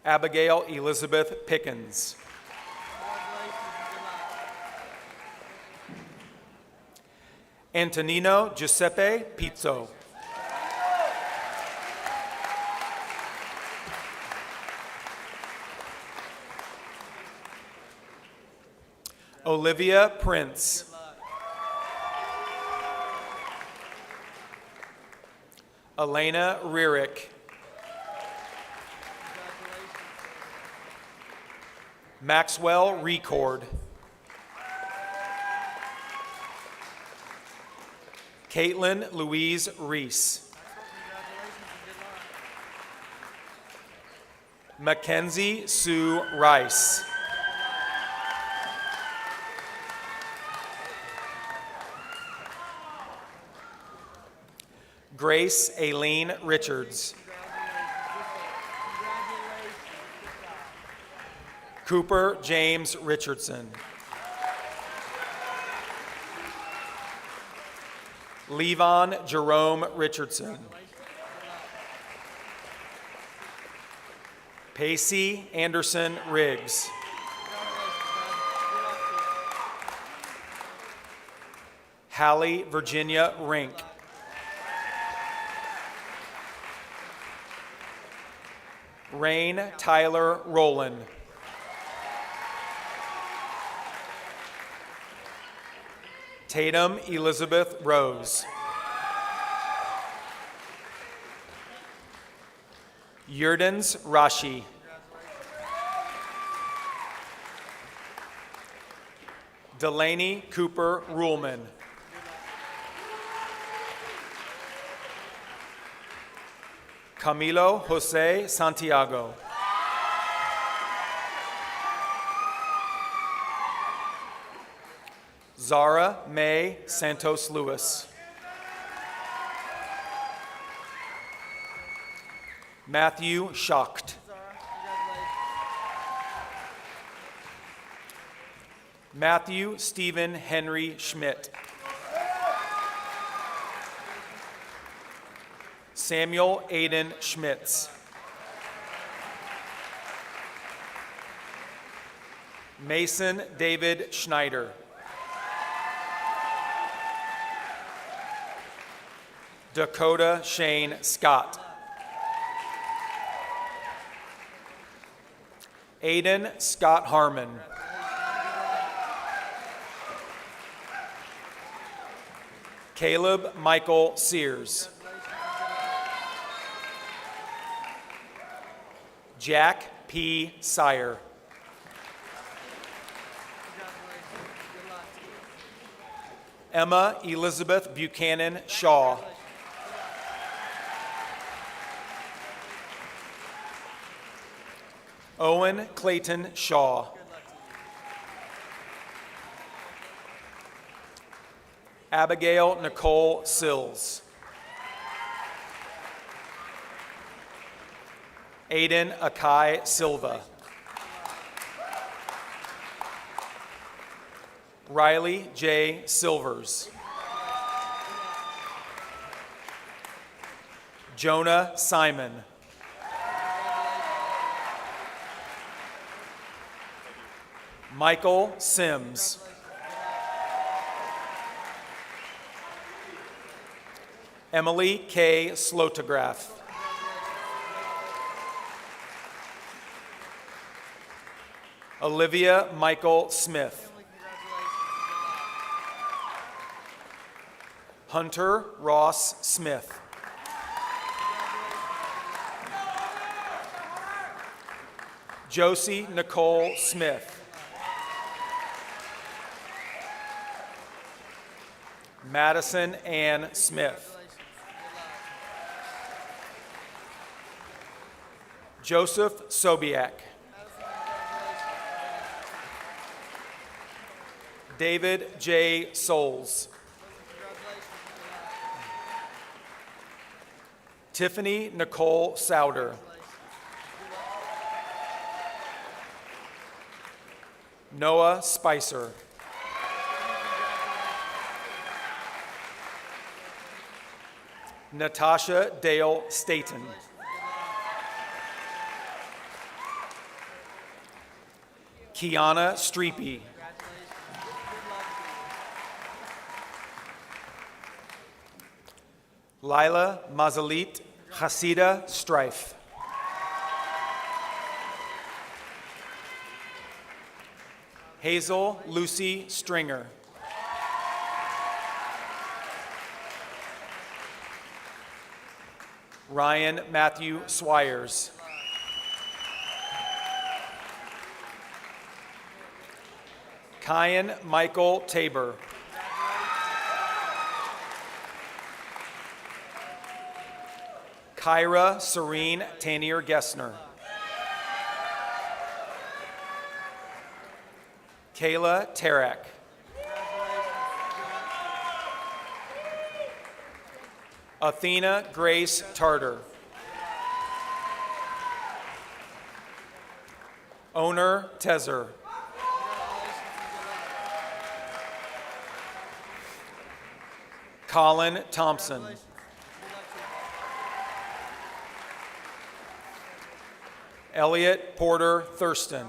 Speaker 7: Abigail Elizabeth Pickens. Antonino Giuseppe Pizzo. Olivia Prince. Elena Rierick. Maxwell Record. Caitlin Louise Reese. Mackenzie Sue Rice. Grace Aileen Richards. Cooper James Richardson. Levon Jerome Richardson. Pacey Anderson Riggs. Hallie Virginia Rink. Rain Tyler Rowland. Tatum Elizabeth Rose. Yerdans Rashi. Delaney Cooper Ruhlman. Camilo Jose Santiago. Zara May Santos Lewis. Matthew Schacht. Matthew Stephen Henry Schmidt. Samuel Aiden Schmitz. Mason David Schneider. Dakota Shane Scott. Aiden Scott Harmon. Caleb Michael Sears. Jack P. Sire. Emma Elizabeth Buchanan Shaw. Owen Clayton Shaw. Abigail Nicole Sills. Aiden Akai Silva. Riley J. Silvers. Jonah Simon. Michael Sims. Emily K. Slotograph. Olivia Michael Smith. Hunter Ross Smith. Josie Nicole Smith. Madison Ann Smith. Joseph Sobiak. David J. Souls. Tiffany Nicole Souder. Noah Spicer. Natasha Dale Staten. Kiana Streepy. Lila Mazalit Hasida Strife. Hazel Lucy Stringer. Ryan Matthew Swires. Kyan Michael Tabor. Kyra Serene Tanier Gessner. Kayla Tarak. Athena Grace Tartar. Owner Tezer. Colin Thompson. Elliot Porter Thurston.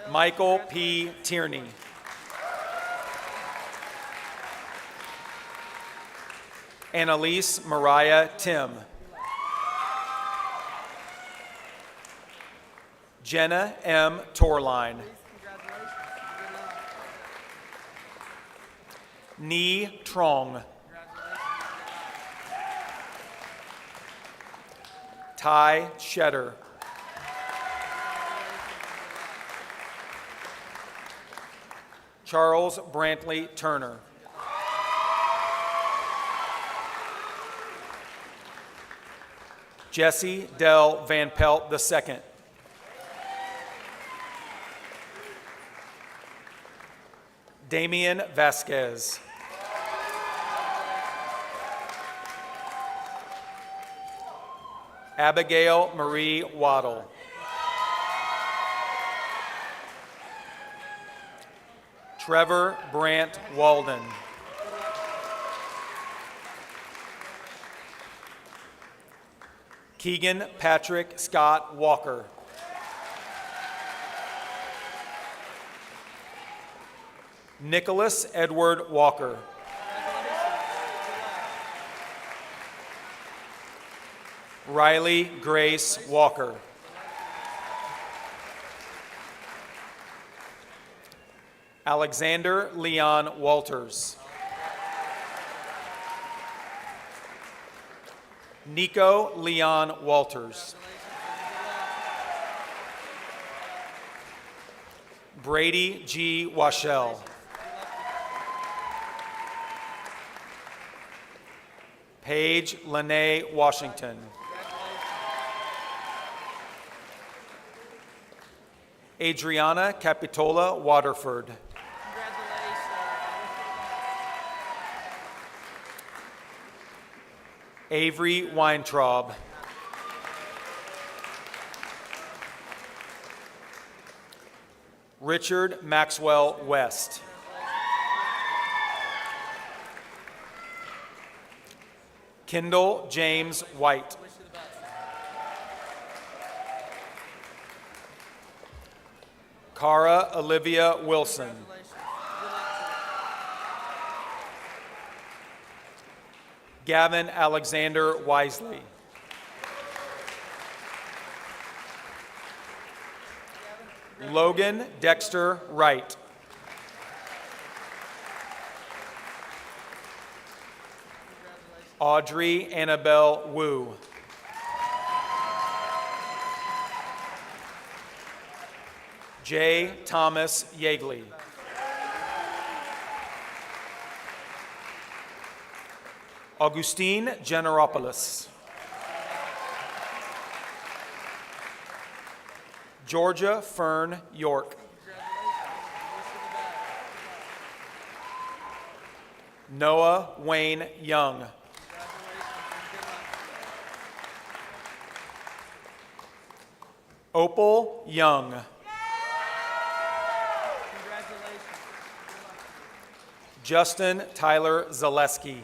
Speaker 7: Michael P. Tierney. Annalise Mariah Tim. Jenna M. Torline. Ni Trong. Ty Shetter. Charles Brantley Turner. Jesse Dell Van Pelt II. Damian Vasquez. Abigail Marie Waddle. Trevor Brant Walden. Keegan Patrick Scott Walker. Nicholas Edward Walker. Riley Grace Walker. Alexander Leon Walters. Nico Leon Walters. Brady G. Washell. Paige Lene Washington. Adriana Capitola Waterford. Avery Weintraub. Richard Maxwell West. Kendall James White. Cara Olivia Wilson. Gavin Alexander Wisely. Logan Dexter Wright. Audrey Annabelle Wu. J. Thomas Yeagley. Augustine Generopoulos. Georgia Fern York. Noah Wayne Young. Opal Young. Justin Tyler Zaleski.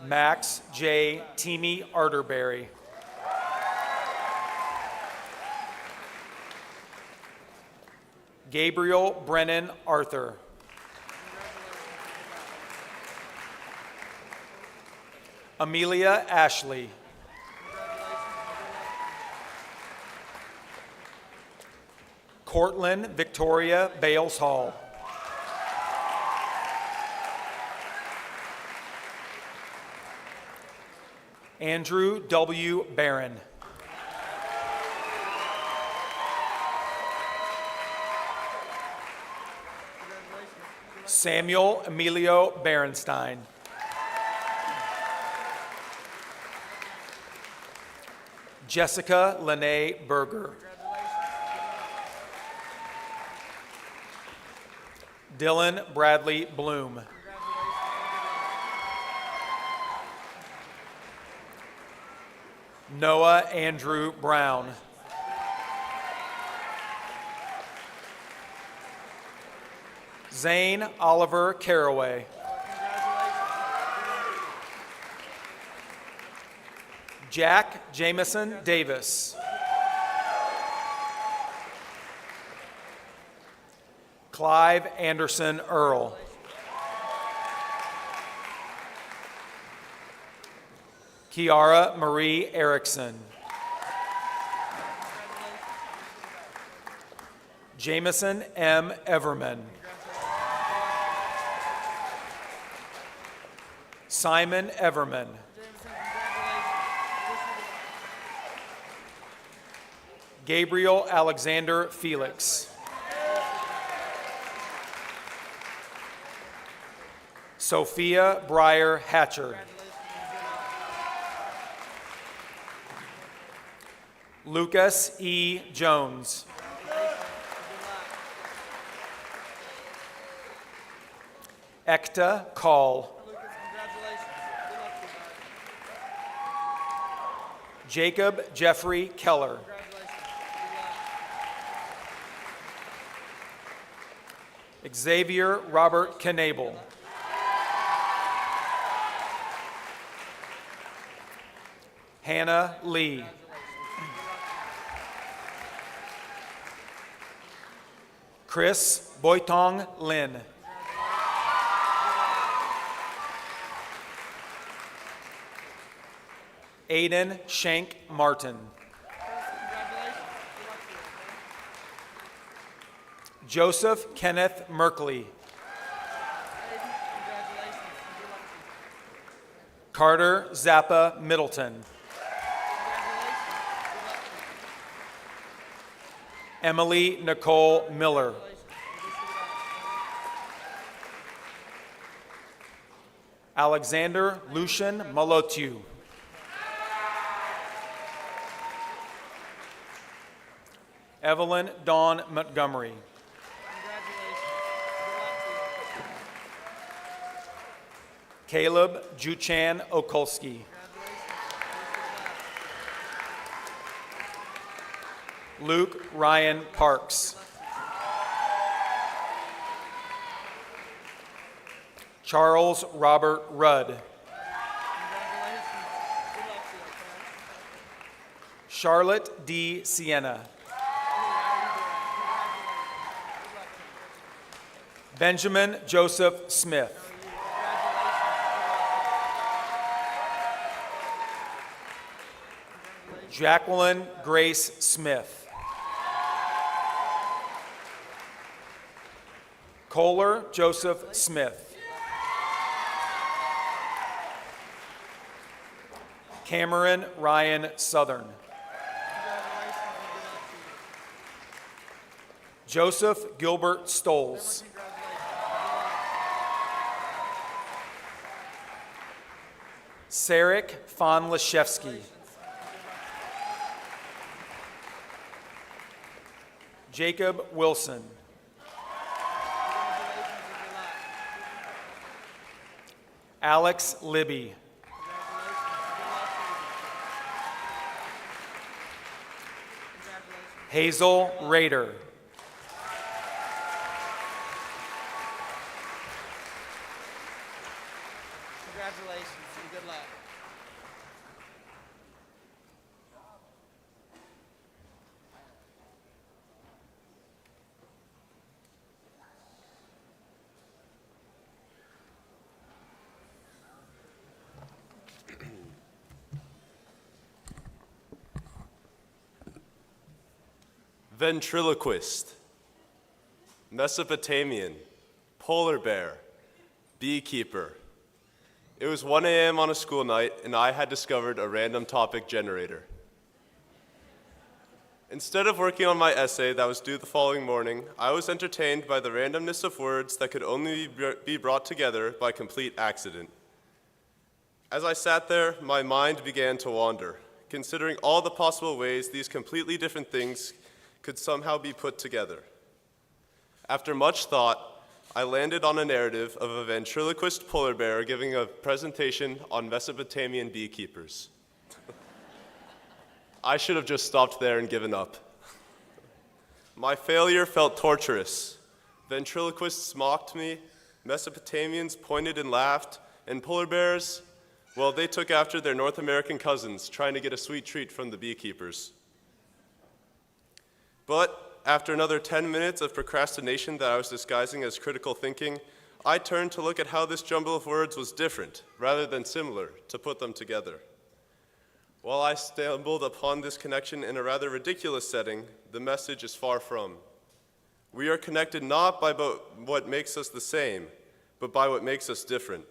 Speaker 7: Max J. Teamy Arterberry. Gabriel Brennan Arthur. Amelia Ashley. Cortland Victoria Bales Hall. Andrew W. Barron. Samuel Emilio Berenstein. Jessica Lene Berger. Dylan Bradley Bloom. Noah Andrew Brown. Zane Oliver Caraway. Jack Jameson Davis. Clive Anderson Earl. Kiara Marie Erickson. Jameson M. Everman. Simon Everman. Gabriel Alexander Felix. Sophia Breyer Hatcher. Lucas E. Jones. Ekta Call. Jacob Jeffrey Keller. Xavier Robert Knable. Hannah Lee. Chris Boitong Lin. Aiden Shank Martin. Joseph Kenneth Merkley. Carter Zappa Middleton. Emily Nicole Miller. Alexander Lucian Malotiu. Evelyn Dawn Montgomery. Caleb Juchan Okolski. Luke Ryan Parks. Charles Robert Rudd. Charlotte D. Sienna. Benjamin Joseph Smith. Jacqueline Grace Smith. Kohler Joseph Smith. Cameron Ryan Southern. Joseph Gilbert Stoles. Sarek Von Leszewski. Jacob Wilson. Alex Libby. Hazel Rader.
Speaker 8: Congratulations and good luck.
Speaker 9: Ventriloquist, Mesopotamian, polar bear, beekeeper. It was 1 a.m. on a school night, and I had discovered a random topic generator. Instead of working on my essay that was due the following morning, I was entertained by the randomness of words that could only be brought together by complete accident. As I sat there, my mind began to wander, considering all the possible ways these completely different things could somehow be put together. After much thought, I landed on a narrative of a ventriloquist polar bear giving a presentation on Mesopotamian beekeepers. I should have just stopped there and given up. My failure felt torturous. Ventriloquists mocked me, Mesopotamians pointed and laughed, and polar bears, well, they took after their North American cousins, trying to get a sweet treat from the beekeepers. But After another 10 minutes of procrastination that I was disguising as critical thinking, I turned to look at how this jumble of words was different, rather than similar, to put them together. While I stumbled upon this connection in a rather ridiculous setting, the message is far from. We are connected not by what makes us the same, but by what makes us different.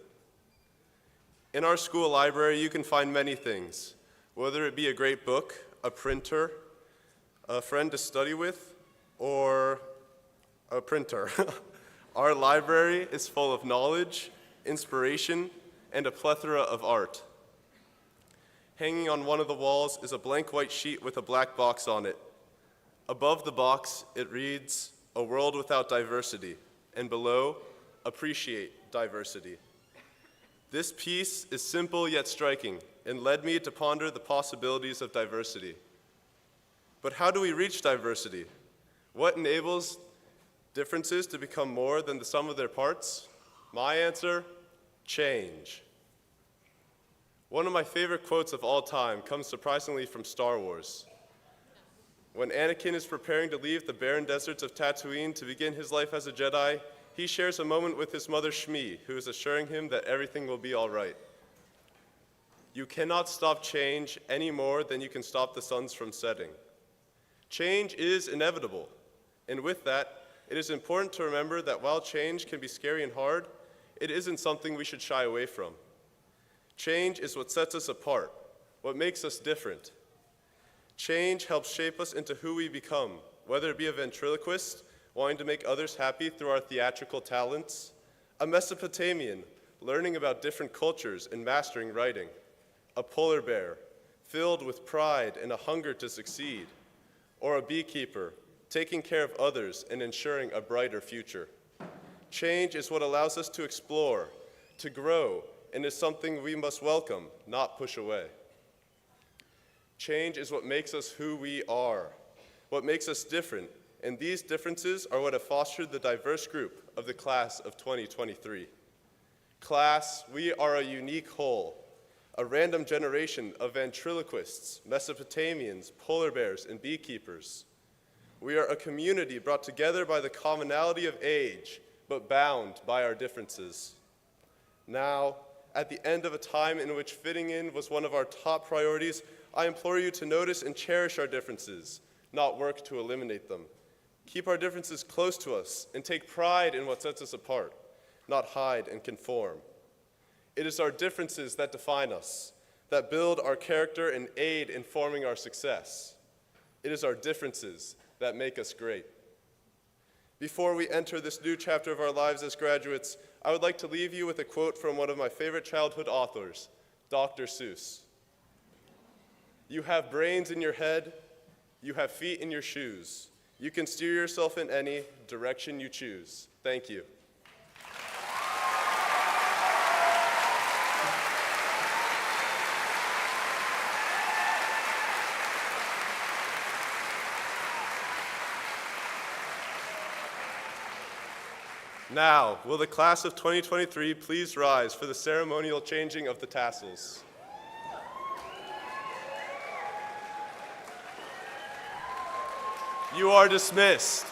Speaker 9: In our school library, you can find many things, whether it be a great book, a printer, a friend to study with, or a printer. Our library is full of knowledge, inspiration, and a plethora of art. Hanging on one of the walls is a blank white sheet with a black box on it. Above the box, it reads, "A world without diversity," and below, "Appreciate diversity." This piece is simple yet striking and led me to ponder the possibilities of diversity. But how do we reach diversity? What enables differences to become more than the sum of their parts? My answer, change. One of my favorite quotes of all time comes surprisingly from Star Wars. When Anakin is preparing to leave the barren deserts of Tatooine to begin his life as a Jedi, he shares a moment with his mother Shmi, who is assuring him that everything will be all right. You cannot stop change any more than you can stop the suns from setting. Change is inevitable, and with that, it is important to remember that while change can be scary and hard, it isn't something we should shy away from. Change is what sets us apart, what makes us different. Change helps shape us into who we become, whether it be a ventriloquist wanting to make others happy through our theatrical talents, a Mesopotamian learning about different cultures and mastering writing, a polar bear filled with pride and a hunger to succeed, or a beekeeper taking care of others and ensuring a brighter future. Change is what allows us to explore, to grow, and is something we must welcome, not push away. Change is what makes us who we are, what makes us different, and these differences are what have fostered the diverse group of the class of 2023. Class, we are a unique whole, a random generation of ventriloquists, Mesopotamians, polar bears, and beekeepers. We are a community brought together by the commonality of age, but bound by our differences. Now, at the end of a time in which fitting in was one of our top priorities, I implore you to notice and cherish our differences, not work to eliminate them. Keep our differences close to us and take pride in what sets us apart, not hide and conform. It is our differences that define us, that build our character and aid in forming our success. It is our differences that make us great. Before we enter this new chapter of our lives as graduates, I would like to leave you with a quote from one of my favorite childhood authors, Dr. Seuss. "You have brains in your head, you have feet in your shoes. You can steer yourself in any direction you choose." Thank you. Now, will the class of 2023 please rise for the ceremonial changing of the tassels? You are dismissed.